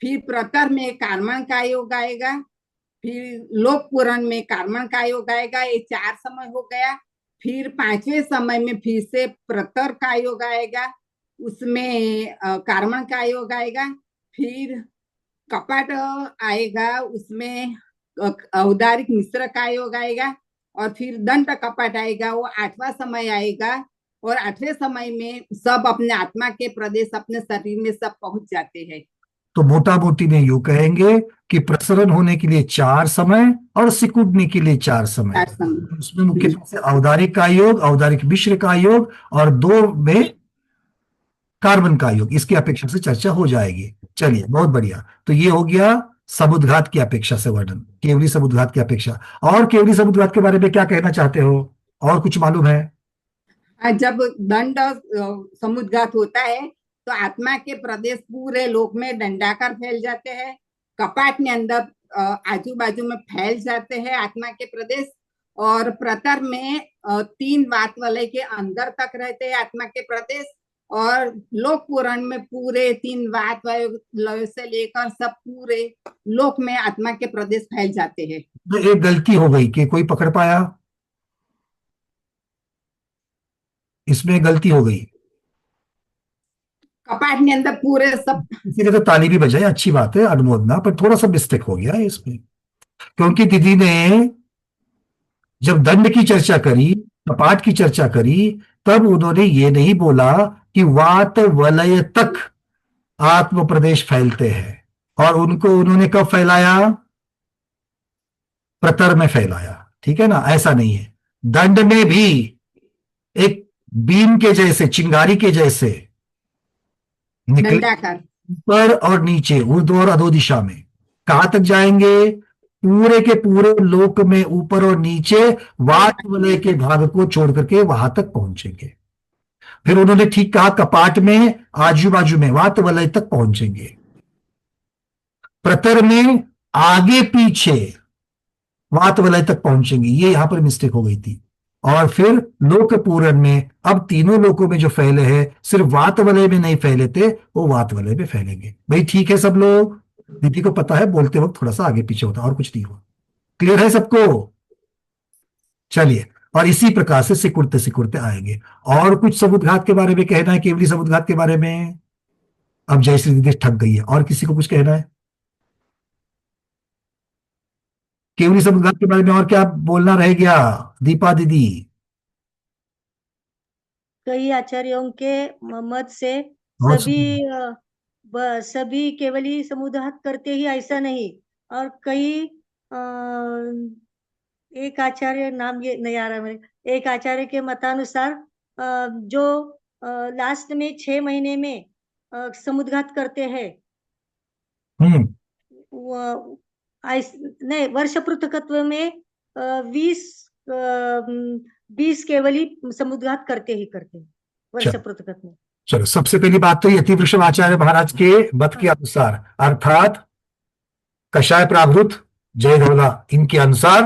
फिर प्रतर में कार्मण का योग आएगा। फिर लोक पुराण में कार्मण का योग आएगा। ये 4 समय हो गया। फिर 5वें समय में फिर से प्रतर का योग आएगा, उसमें कार्मण का योग आएगा। फिर कपाट आएगा, उसमें औदारिक मिश्र का योग आएगा। और फिर दंड कपाट आएगा, वो 8वां समय आएगा। और 8वें समय में सब अपने आत्मा के प्रदेश अपने शरीर में सब पहुंच जाते हैं। तो मोटा मोटी में यूं कहेंगे कि प्रसरण होने के लिए 4 समय और सिकुड़ने के लिए 4 समय। उसमें मुख्य रूप से औदारिक का योग, औदारिक मिश्र का योग और 2 में कार्बन का योग, इसकी अपेक्षा से चर्चा हो जाएगी। चलिए, बहुत बढ़िया। तो ये हो गया समुद्घात की अपेक्षा से वर्णन, केवली समुद्घात की अपेक्षा। और केवली समुद्घात के बारे में क्या कहना चाहते हो? और कुछ मालूम है? जब दंड समुद्घात होता है तो आत्मा के प्रदेश पूरे लोक में दंडाकार फैल जाते हैं। कपाट में अंदर आजू बाजू में फैल जाते हैं आत्मा के प्रदेश। और प्रतर में 3 वात वलय के अंदर तक रहते हैं आत्मा के प्रदेश। और लोक पुराण में पूरे 3 वात वलय से लेकर सब पूरे लोक में आत्मा के प्रदेश फैल जाते हैं। एक गलती हो गई कि कोई पकड़ पाया? इसमें गलती हो गई। कपाट के अंदर पूरे सब, इसीलिए तो ताली भी बजाई, अच्छी बात है, अनुमोदना, पर थोड़ा सा मिस्टेक हो गया है इसमें। क्योंकि दीदी ने जब दंड की चर्चा करी, कपाट की चर्चा करी, तब उन्होंने ये नहीं बोला कि वात वलय तक आत्म प्रदेश फैलते हैं। और उनको उन्होंने कब फैलाया? प्रतर में फैलाया, ठीक है ना? ऐसा नहीं है। दंड में भी एक बीम के जैसे, चिंगारी के जैसे निकले ऊपर और नीचे, ऊर्ध्व और अधो दिशा में। कहां तक जाएंगे? पूरे के पूरे लोक में ऊपर और नीचे वात वलय के भाग को छोड़ करके वहां तक पहुंचेंगे। फिर उन्होंने ठीक कहा, कपाट में आजू बाजू में वात वलय तक पहुंचेंगे। प्रतर में आगे पीछे वात वलय तक पहुंचेंगे। ये यहां पर मिस्टेक हो गई थी। और फिर लोक पूरण में अब तीनों लोकों में जो फैले हैं, सिर्फ वात वलय में नहीं फैले थे, वो वात वलय में फैलेंगे। भाई ठीक है सब लोग? दीदी को पता है बोलते वक्त थोड़ा सा आगे पीछे होता, और कुछ नहीं हुआ। क्लियर है सबको? चलिए, और इसी प्रकार से सिकुड़ते सिकुड़ते आएंगे। और कुछ समुद्घात के बारे में कहना है? केवली समुद्घात के बारे में? अब जयश्री दीदी ठग गई है। और किसी को कुछ कहना है? केवली समुद्घात के बारे में और क्या बोलना रह गया? दीपा दीदी। कई आचार्यों के मत से सभी केवली समुद्घात करते ही, ऐसा नहीं। और कई एक आचार्य, नाम ये नहीं आ रहा मेरे, एक आचार्य के मतानुसार जो लास्ट में 6 महीने में समुद्घात करते हैं, नहीं, वर्ष पृथकत्व में 20 केवली समुद्घात करते ही करते वर्ष पृथकत्व में। चलो, सबसे पहली बात तो यतिवृक्ष आचार्य महाराज के मत के अनुसार, अर्थात कषाय प्राभृत, जय धवला, इनके अनुसार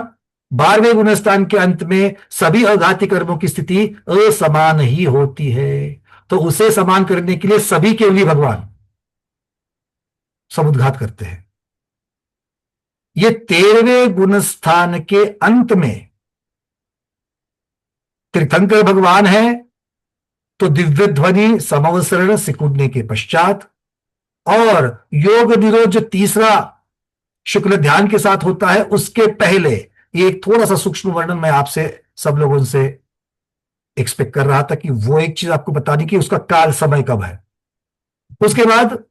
12वें गुणस्थान के अंत में सभी अघाती कर्मों की स्थिति असमान ही होती है। तो उसे समान करने के लिए सभी केवली भगवान समुद्घात करते हैं। ये 13वें गुणस्थान के अंत में तीर्थंकर भगवान है, तो दिव्य ध्वनि समवसरण सिकुड़ने के पश्चात, और योग निरोध जो तीसरा शुक्ल ध्यान के साथ होता है, उसके पहले। एक थोड़ा सा सूक्ष्म वर्णन मैं आपसे सब लोगों से एक्सपेक्ट कर रहा था कि वो एक चीज आपको बतानी कि उसका काल समय कब है। उसके बाद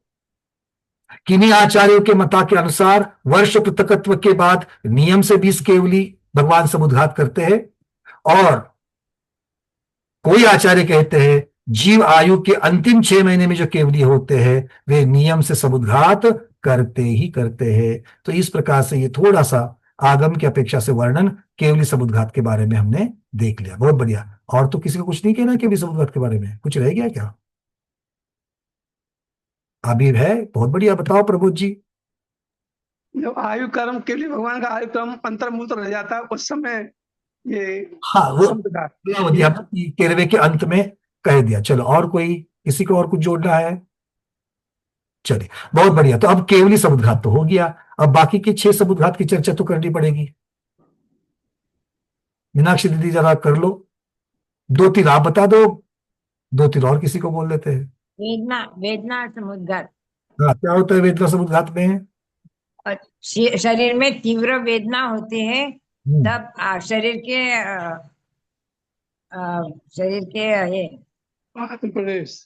किन्हीं आचार्यों के मता के अनुसार वर्ष पृथकत्व के बाद नियम से 20 केवली भगवान समुद्घात करते हैं, और कोई आचार्य कहते हैं जीव आयु के अंतिम 6 महीने में जो केवली होते हैं वे नियम से समुद्घात करते ही करते हैं। तो इस प्रकार से ये थोड़ा सा आगम की अपेक्षा से वर्णन केवली समुद्घात के बारे में हमने देख लिया। बहुत बढ़िया। और तो किसी को कुछ नहीं कहना केवली समुद्घात के बारे में? कुछ रह गया क्या? अभी है? बहुत बढ़िया। बताओ प्रबोध जी। जब आयु कर्म के लिए भगवान का आयु कर्म अंतर्मुक्त रह जाता है उस समय ये हाँ, वो 13वें के अंत में कह दिया। चलो, और कोई, किसी को और कुछ जोड़ना है? चलिए, बहुत बढ़िया। तो अब केवली समुद्घात तो हो गया, अब बाकी के 6 समुद्घात की चर्चा तो करनी पड़ेगी। मीनाक्षी दीदी जरा कर लो, 2-3 आप बता दो, 2-3 और किसी को बोल देते हैं। वेदना वेदना समुद्घात। हाँ, क्या होता है वेदना समुद्घात में? और शरीर में तीव्र वेदना होती है तब शरीर के ये प्रदेश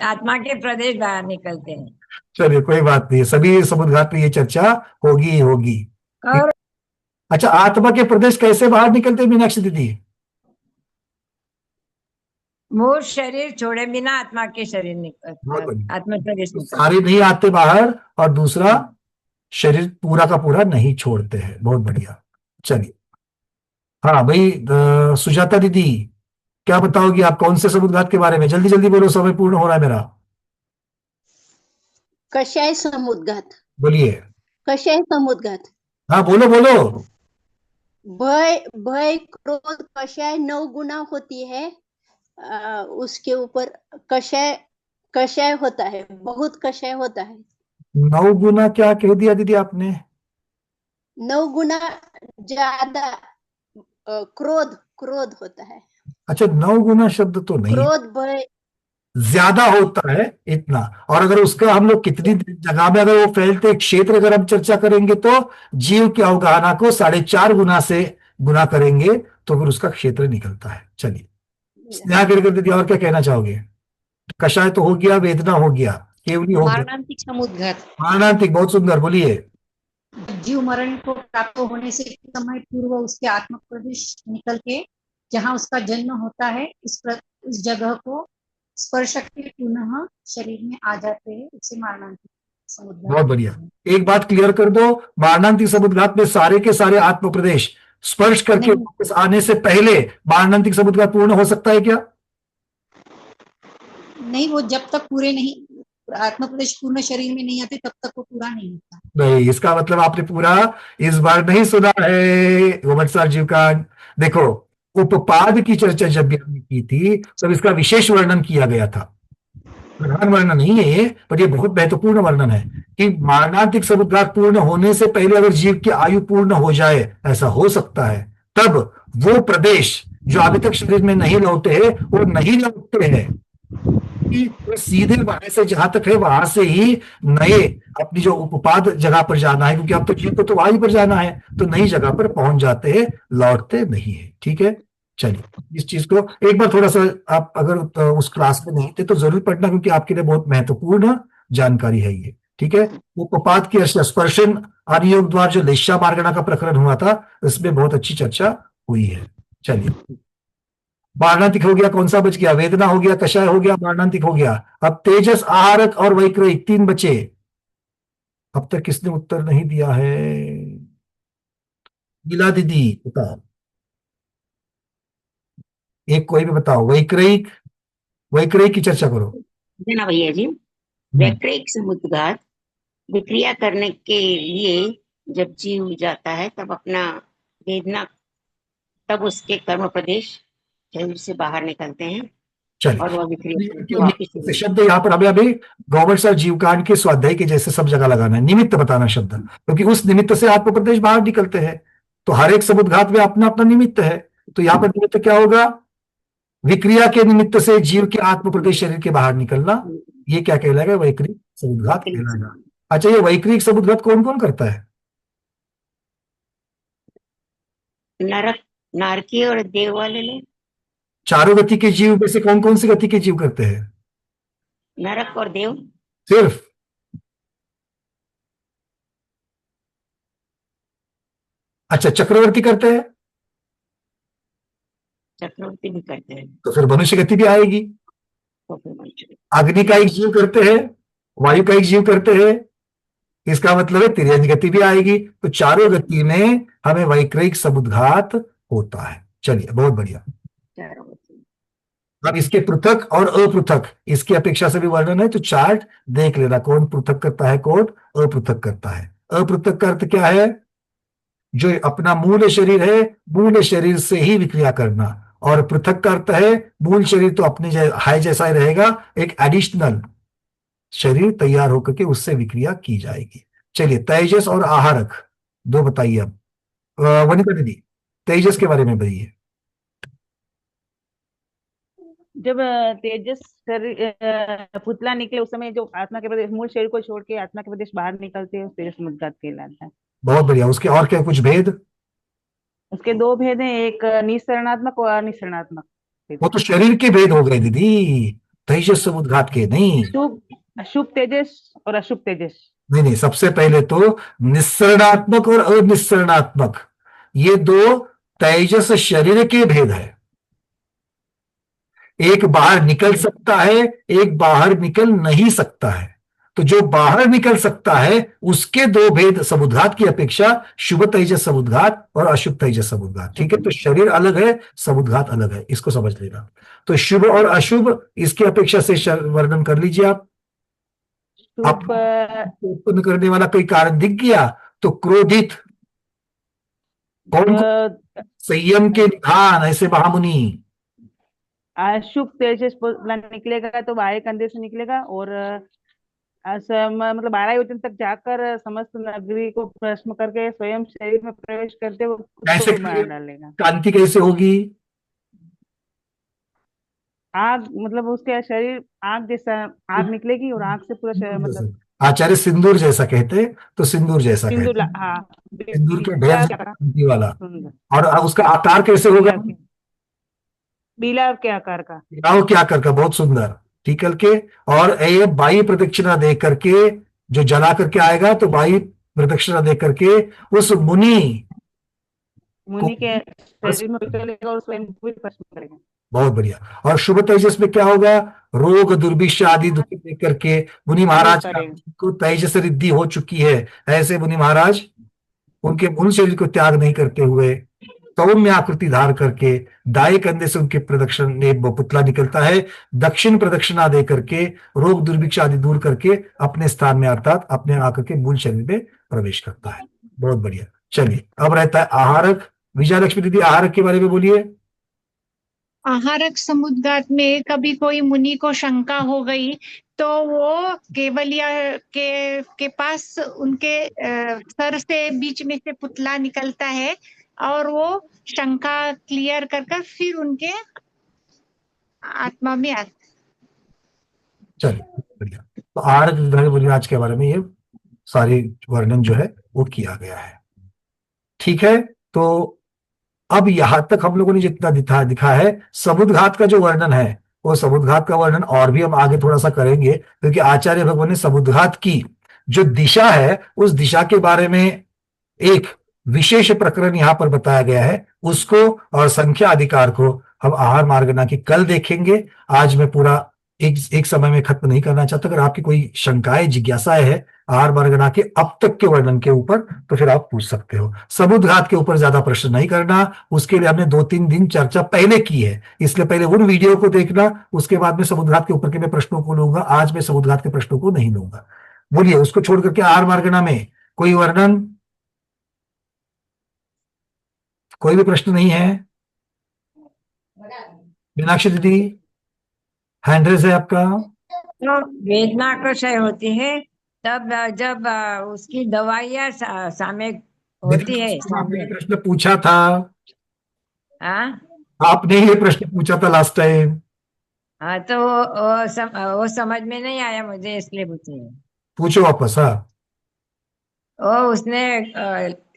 आत्मा के प्रदेश बाहर निकलते हैं। चलिए, कोई बात नहीं, सभी समुद्घात में ये चर्चा होगी ही होगी। और अच्छा, आत्मा के प्रदेश कैसे बाहर निकलते हैं मीनाक्षी दीदी? वो शरीर छोड़े बिना आत्मा के शरीर आत्मा प्रदेश सारे नहीं आते बाहर, और दूसरा शरीर पूरा का पूरा नहीं छोड़ते हैं। बहुत बढ़िया। चलिए, हाँ भाई, सुजाता दीदी क्या बताओगी आप, कौन से समुद्घात के बारे में? जल्दी जल्दी बोलो, समय पूर्ण हो रहा है मेरा। कषाय समुद्घात। बोलिए। कषाय समुद्घात। हाँ, बोलो बोलो। भय भय क्रोध कषाय 9 गुना होती है, उसके ऊपर कषाय कषाय होता है, बहुत कषाय होता है। 9 गुना क्या कह दिया दीदी आपने? 9 गुना ज्यादा क्रोध क्रोध होता है। अच्छा, 9 गुना शब्द तो नहीं, क्रोध भय ज्यादा होता है इतना। और अगर उसका हम लोग कितनी जगह में अगर वो फैलते क्षेत्र अगर हम चर्चा करेंगे तो जीव की अवगाहना को 4.5 गुना से गुना करेंगे तो फिर उसका क्षेत्र निकलता है। चलिए, स्नेहा गिरकर दीदी और क्या कहना चाहोगे? कषाय तो हो गया, वेदना हो गया, केवली हो गया, मारणांतिक समुद्घात। मारणांतिक, बहुत सुंदर, बोलिए। जीव मरण को प्राप्त होने से कुछ समय पूर्व उसके आत्म प्रदेश निकल के जहाँ उसका जन्म होता है उस जगह को स्पर्श के पुनः शरीर में आ जाते हैं, उसे मारणांतिक समुद्घात। बहुत बढ़िया। एक बात क्लियर कर दो, मारणांतिक समुद्घात में सारे के सारे आत्म प्रदेश स्पर्श करके वापस आने से पहले मारणांतिक समुद्घात पूर्ण हो सकता है क्या? नहीं, वो जब तक पूरे नहीं, आत्म प्रदेश पूर्ण शरीर में नहीं आते तब तक वो पूरा नहीं होता। नहीं, इसका मतलब आपने पूरा इस बार नहीं सुना है गोमट साहब जीव का। देखो, उपपाद की चर्चा जब भी हमने की थी तब इसका विशेष वर्णन किया गया था। प्रधान वर्णन नहीं है ये, पर ये बहुत महत्वपूर्ण वर्णन है कि मारणांतिक समुद्घात पूर्ण होने से पहले अगर जीव की आयु पूर्ण हो जाए, ऐसा हो सकता है, तब वो प्रदेश जो अभी तक शरीर में नहीं लौटे हैं वो नहीं लौटते हैं, तो सीधे वहां से जहां तक है वहां से ही नए अपनी जो उपपाद जगह पर जाना है, क्योंकि अब तो जीव को तो वहीं पर जाना है, तो नई जगह पर पहुंच जाते हैं, लौटते नहीं है। ठीक है, चलिए, इस चीज को एक बार थोड़ा सा आप अगर उस क्लास में नहीं थे तो जरूर पढ़ना, क्योंकि आपके लिए बहुत महत्वपूर्ण जानकारी है ये। ठीक है, उपपाद की स्पर्शन आदियोग द्वार जो लेशा मार्गणा का प्रकरण हुआ था, इसमें बहुत अच्छी चर्चा हुई है। चलिए, मारणांतिक हो गया, कौन सा बच गया? वेदना हो गया, कषाय हो गया, मारणांतिक हो गया। अब तेजस, आहारक और वैक्रयिक 3 बचे। अब तक किसने उत्तर नहीं दिया है? गीला दीदी बताओ, एक कोई भी बताओ। वैक्रयिक, वैक्रयिक की चर्चा करो ना भैया जी। वैक्रयिक समुद्घात विक्रिया करने के लिए जब जीव जाता है तब अपना वेदना, तब उसके कर्म प्रदेश शरीर से बाहर निकलते हैं और वह विक्रिया। शब्द यहाँ पर हमें अभी गौबर सर जीवकांड के स्वाध्याय के जैसे सब जगह लगाना है, निमित्त बताना शब्द, क्योंकि उस निमित्त से आत्म प्रदेश बाहर निकलते हैं। तो हर एक समुद्घात में अपना अपना निमित्त है। तो यहाँ पर निमित्त क्या होगा? विक्रिया के निमित्त से जीव के आत्म प्रदेश शरीर के बाहर निकलना, ये क्या कहलाएगा? वैक्रिक समुद्घात कहलाएगा। अच्छा, ये वैक्रिक समुद्घात कौन कौन करता है? नरक, नारकी और देव वाले लोग। चारों गति के जीव में से कौन कौन सी गति के जीव करते हैं? नरक और देव। सिर्फ अच्छा, चक्रवर्ती करते हैं चक्रवर्ती भी करते हैं तो फिर मनुष्य गति भी आएगी। तो फिर मनुष्य अग्नि का एक जीव करते हैं, वायु का एक जीव करते हैं, इसका मतलब है तिर्यंज गति भी आएगी। तो चारों गति में हमें वैक्रयिक समुद्घात होता है। चलिए, बहुत बढ़िया। अब इसके पृथक और अपृथक इसकी अपेक्षा से भी वर्णन है, तो चार्ट देख लेना कौन पृथक करता है कौन अपृथक करता है। अपृथक का अर्थ क्या है? जो अपना मूल शरीर है, मूल शरीर से ही विक्रिया करना। और पृथक का अर्थ है मूल शरीर तो अपने हाय जैसा ही रहेगा, एक एडिशनल शरीर तैयार होकर के उससे विक्रिया की जाएगी। चलिए, तेजस और आहारक दो बताइए। अब वनिता दीदी, तेजस के बारे में बताइए। जब तेजस शरीर पुतला निकले उस समय जो आत्मा के प्रदेश, मूल शरीर को छोड़ के आत्मा के प्रदेश बाहर निकलते हैं, तेजस समुद्घात कहलाता है। बहुत बढ़िया। उसके और क्या कुछ भेद? उसके दो भेद हैं, एक निसरणात्मक और अनिसरणात्मक। वो तो शरीर के भेद हो गए दीदी, तेजस समुद्घात के नहीं। शुभ तेजस और अशुभ तेजस। नहीं, सबसे पहले तो निस्सरणात्मक और अनिस्सरणात्मक, ये दो तेजस शरीर के भेद है। एक बाहर निकल सकता है, एक बाहर निकल नहीं सकता है। तो जो बाहर निकल सकता है उसके दो भेद समुद्घात की अपेक्षा शुभ तेजस समुद्घात और अशुभ तेजस समुद्घात। ठीक है, तो शरीर अलग है, समुद्घात अलग है, इसको समझ लेना। तो शुभ और अशुभ इसकी अपेक्षा से वर्णन कर लीजिए आप। उत्पन्न करने वाला कोई कारण दिख गया तो क्रोधित, कौन? संयम के निधान, ऐसे महामुनि। अशुभ तेजस निकलेगा तो बाह्य कंधे से निकलेगा और मतलब 12 योजन तक जाकर समस्त नगरी को भस्म करके स्वयं शरीर में प्रवेश करते हुए कैसे मार डालेगा। कांति कैसे होगी? आग, मतलब उसके शरीर आग जैसा आग निकलेगी और आग से पूरा शरीर, मतलब आचार्य सिंदूर जैसा कहते हैं, तो सिंदूर जैसा कहते हैं। हाँ, सिंदूर के ढेर कांति वाला। और उसका आकार कैसे होगा? बिलाव के आकार का। बिलाव के आकार का, बहुत सुंदर। ठीक है के, और ये बाई प्रदक्षिणा दे करके जो जला करके आएगा, तो बाई प्रदक्षिणा दे करके उस मुनि के शरीर में निकलेगा और स्वयं भी भस्म करेगा। बहुत बढ़िया। और शुभ तेजस में क्या होगा? रोग दुर्भिक्ष आदि दुख देख करके मुनि महाराज को तेजस रिद्धि हो चुकी है, ऐसे मुनि महाराज उनके मूल शरीर को त्याग नहीं करते हुए सौम्य आकृति धार करके दाएं कंधे से उनके प्रदक्षिण पुतला निकलता है, दक्षिण प्रदक्षिणा दे करके रोग दुर्भिक्ष आदि दूर करके अपने स्थान में अर्थात अपने आकर के मूल शरीर में प्रवेश करता है। बहुत बढ़िया। चलिए, अब रहता है आहारक। विजयलक्ष्मी दीदी, आहारक के बारे में बोलिए। आहारक समुद्घात में कभी कोई मुनि को शंका हो गई तो वो केवलिया के पास उनके सर से बीच में से पुतला निकलता है और वो शंका क्लियर कर फिर उनके आत्मा में आता। चलिए, बढ़िया। तो आहारक आज के बारे में ये सारी वर्णन जो है वो किया गया है। ठीक है, तो अब यहां तक हम लोगों ने जितना दिखा है समुद्घात का जो वर्णन है, वो समुद्घात का वर्णन और भी हम आगे थोड़ा सा करेंगे, क्योंकि आचार्य भगवान ने समुद्घात की जो दिशा है उस दिशा के बारे में एक विशेष प्रकरण यहां पर बताया गया है। उसको और संख्या अधिकार को हम आहार मार्गना की कल देखेंगे। आज मैं पूरा एक समय में खत्म नहीं करना चाहता। अगर आपकी कोई शंकाएं जिज्ञासाएं है आहार मार्गना के अब तक के वर्णन के ऊपर, तो फिर आप पूछ सकते हो। समुद्घात के ऊपर ज्यादा प्रश्न नहीं करना, उसके लिए हमने 2-3 दिन चर्चा पहले की है, इसलिए पहले उन वीडियो को देखना, उसके बाद में समुद्घात के ऊपर के मैं प्रश्नों को लूंगा। आज मैं समुद्घात के प्रश्नों को नहीं लूंगा। बोलिए, उसको छोड़ करके आहार मार्गना में कोई वर्णन, कोई भी प्रश्न नहीं है? मीनाक्षी दीदी, हैंड रेज है आपका। तो वेदना कषय होती है तब जब उसकी दवाइयां सामने होती है। आपने प्रश्न पूछा था। हाँ, आपने ये प्रश्न पूछा था लास्ट टाइम। हाँ, तो वो समझ में नहीं आया मुझे, इसलिए पूछे। पूछो वापस। हाँ, उसने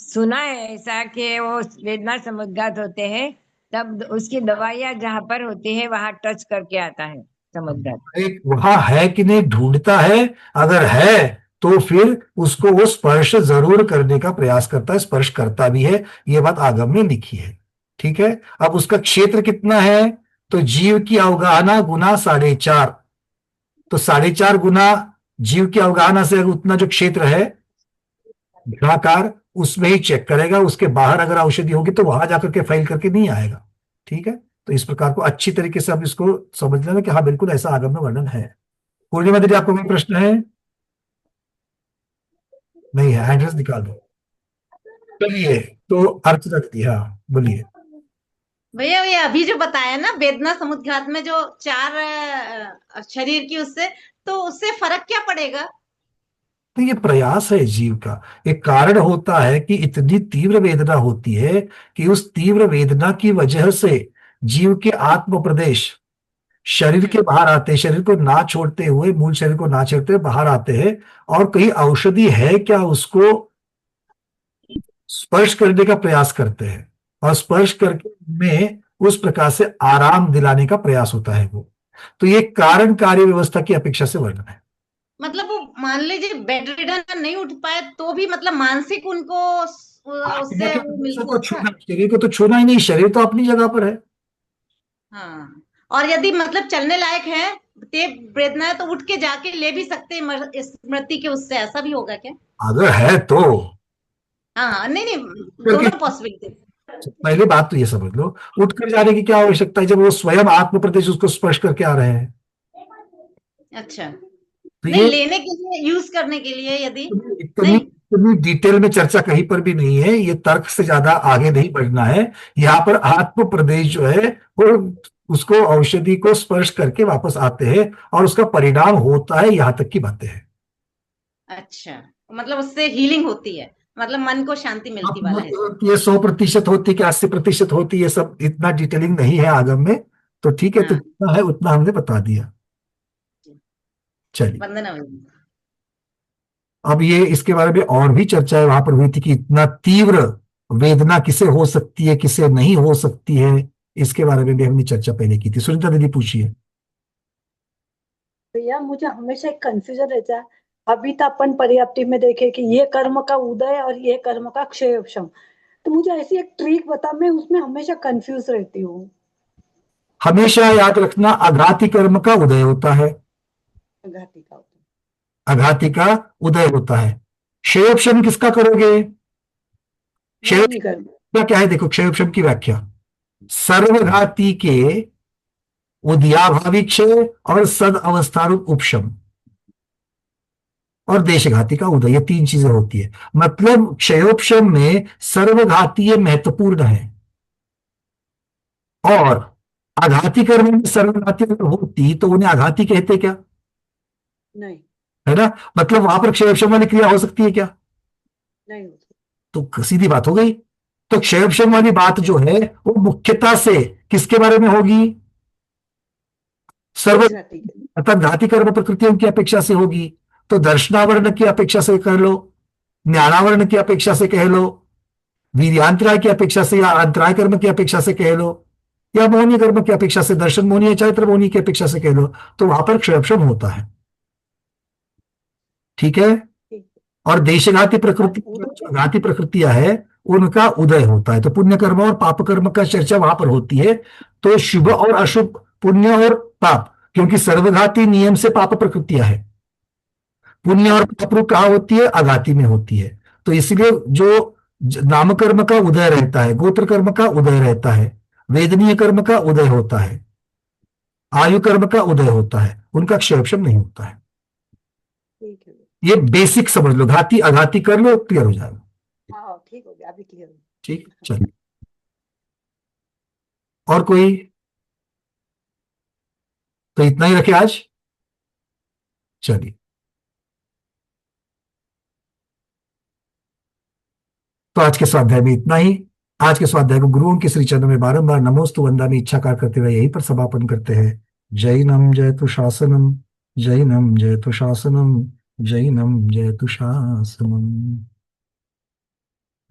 सुना है ऐसा कि वो वेदना समुद्घात होते हैं तब उसकी दवाइयां जहाँ पर होती है वहां टच करके आता है समुद्घात। वहां है कि नहीं ढूंढता है, अगर है तो फिर उसको वो स्पर्श जरूर करने का प्रयास करता है, स्पर्श करता भी है। ये बात आगम में लिखी है। ठीक है। अब उसका क्षेत्र कितना है, तो जीव की अवगाहना गुना 4.5, तो 4.5 गुना जीव की अवगाहना से उतना जो क्षेत्र है घनाकार, उसमें ही चेक करेगा। उसके बाहर अगर औषधि होगी तो वहां जाकर के फाइल करके नहीं आएगा। ठीक है। तो इस प्रकार को अच्छी तरीके से आप इसको समझ लेना कि हाँ बिल्कुल ऐसा आगम में वर्णन है। पूर्णिमा दीदी, आपको कोई प्रश्न है? नहीं है, एड्रेस निकाल दो। चलिए, तो अर्चना दीदी, हाँ बोलिए। भैया भैया अभी जो बताया ना वेदना समुद्घात में जो 4 शरीर की, उससे तो उससे फर्क क्या पड़ेगा? तो ये प्रयास है जीव का। एक कारण होता है कि इतनी तीव्र वेदना होती है कि उस तीव्र वेदना की वजह से जीव के आत्म प्रदेश शरीर के बाहर आते हैं, शरीर को ना छोड़ते हुए, मूल शरीर को ना छोड़ते हुए बाहर आते हैं। और कहीं औषधि है क्या, उसको स्पर्श करने का प्रयास करते हैं, और स्पर्श करके में उस प्रकार से आराम दिलाने का प्रयास होता है वो। तो ये कारण कार्य व्यवस्था की अपेक्षा से वर्णन है। मतलब वो मान लीजिए बेड रिडन नहीं उठ पाए तो भी मतलब मानसिक उनको उससे शरीर को तो छूना ही नहीं, शरीर तो अपनी जगह पर है। हाँ, और यदि मतलब चलने लायक है, तेज वेदना है, तो उठ के जाके ले भी सकते हैं स्मृति के उससे, ऐसा भी होगा क्या? अगर है तो। हाँ नहीं नहीं, दोनों पॉसिबिलिटी। पहली बात तो ये समझ लो, उठकर जाने की क्या आवश्यकता है जब वो स्वयं आत्म प्रदेश उसको स्पर्श करके आ रहे हैं। अच्छा, तो नहीं ये लेने के लिए, यूज करने के लिए यदि इतनी डिटेल में चर्चा कहीं पर भी नहीं है। ये तर्क से ज्यादा आगे नहीं बढ़ना है। यहाँ पर आत्म प्रदेश जो है वो उसको औषधि को स्पर्श करके वापस आते हैं, और उसका परिणाम होता है, यहाँ तक की बातें हैं। अच्छा, मतलब उससे हीलिंग होती है, मतलब मन को शांति मिलती वाला है। ये 100% होती है कि 80% होती है, सब इतना डिटेलिंग नहीं है आगम में। तो ठीक है, तो जितना है उतना हमने बता दिया। चलिए, वंदना भैया। अब ये इसके बारे में और भी चर्चाएं वहां पर हुई थी कि इतना तीव्र वेदना किसे हो सकती है, किसे नहीं हो सकती है। इसके बारे में भी हमने चर्चा पहले की थी। सुनीता दीदी पूछिए। भैया मुझे हमेशा एक कंफ्यूजन रहता है। अभी तो अपन पर्याप्ति में देखे कि ये कर्म का उदय और ये कर्म का क्षयक्षम, तो मुझे ऐसी एक ट्रिक बता, मैं उसमें हमेशा कंफ्यूज रहती हूँ। हमेशा याद रखना, आघाती कर्म का उदय होता है, घाती का आघाती का उदय होता है। क्षयोपशम किसका करोगे? क्षयोपशम क्या है, देखो क्षयोपशम की व्याख्या, सर्वघाती के उदयाभावी क्षय और सद अवस्थारूप उपशम और देशघाती का उदय, ये 3 चीजें होती है। मतलब क्षयोपशम में सर्वघातीय महत्वपूर्ण है, और आघाती कर्म में सर्वघाती अगर होती तो उन्हें आघाती कहते क्या? नहीं, है ना। मतलब वहां पर क्षयोपशम वाली क्रिया हो सकती है क्या? नहीं। तो सीधी बात हो गई। तो क्षयोपशम वाली बात जो है वो मुख्यता से किसके बारे में होगी? सर्व अर्थात घाती कर्म प्रकृतियों की अपेक्षा से होगी। तो दर्शनावरण की अपेक्षा से कह लो, ज्ञानावरण की अपेक्षा से कह लो, वीर्यांतराय की अपेक्षा से, या अंतराय कर्म की अपेक्षा से कह लो, या मोहनीय कर्म की अपेक्षा से, दर्शन मोहनीय चैत्र मोहनीय की अपेक्षा से कह लो, तो वहां पर क्षयोपशम होता है। ठीक है। और देशघाती प्रकृति, घाती प्रकृतियां है, उनका उदय होता है। तो पुण्य कर्म और पाप कर्म का चर्चा वहां पर होती है। तो शुभ और अशुभ, पुण्य और पाप, क्योंकि सर्वघाती नियम से पाप प्रकृतियां है, पुण्य और पाप रूप कहां होती है? अघाती में होती है। तो इसलिए जो नाम कर्म का उदय रहता है, गोत्र कर्म का उदय रहता है, वेदनीय कर्म का उदय होता है, आयु कर्म का उदय होता है, उनका क्षयोपशम नहीं होता है। ये बेसिक समझ लो, घाती अघाती कर लो, क्लियर हो जाएगा। हाँ ठीक हो गया, अभी क्लियर। ठीक, चलिए। और कोई? तो इतना ही रखे आज। चलिए, तो आज के स्वाध्याय में इतना ही। आज के स्वाध्याय को गुरुओं के श्री चरणों में बारंबार नमोस्तु वंदा में इच्छाकार करते हुए यहीं पर समापन करते हैं। जैनम जयतु शासनम, जैनम जयतु शासनम, जैनम जयतु शासनम।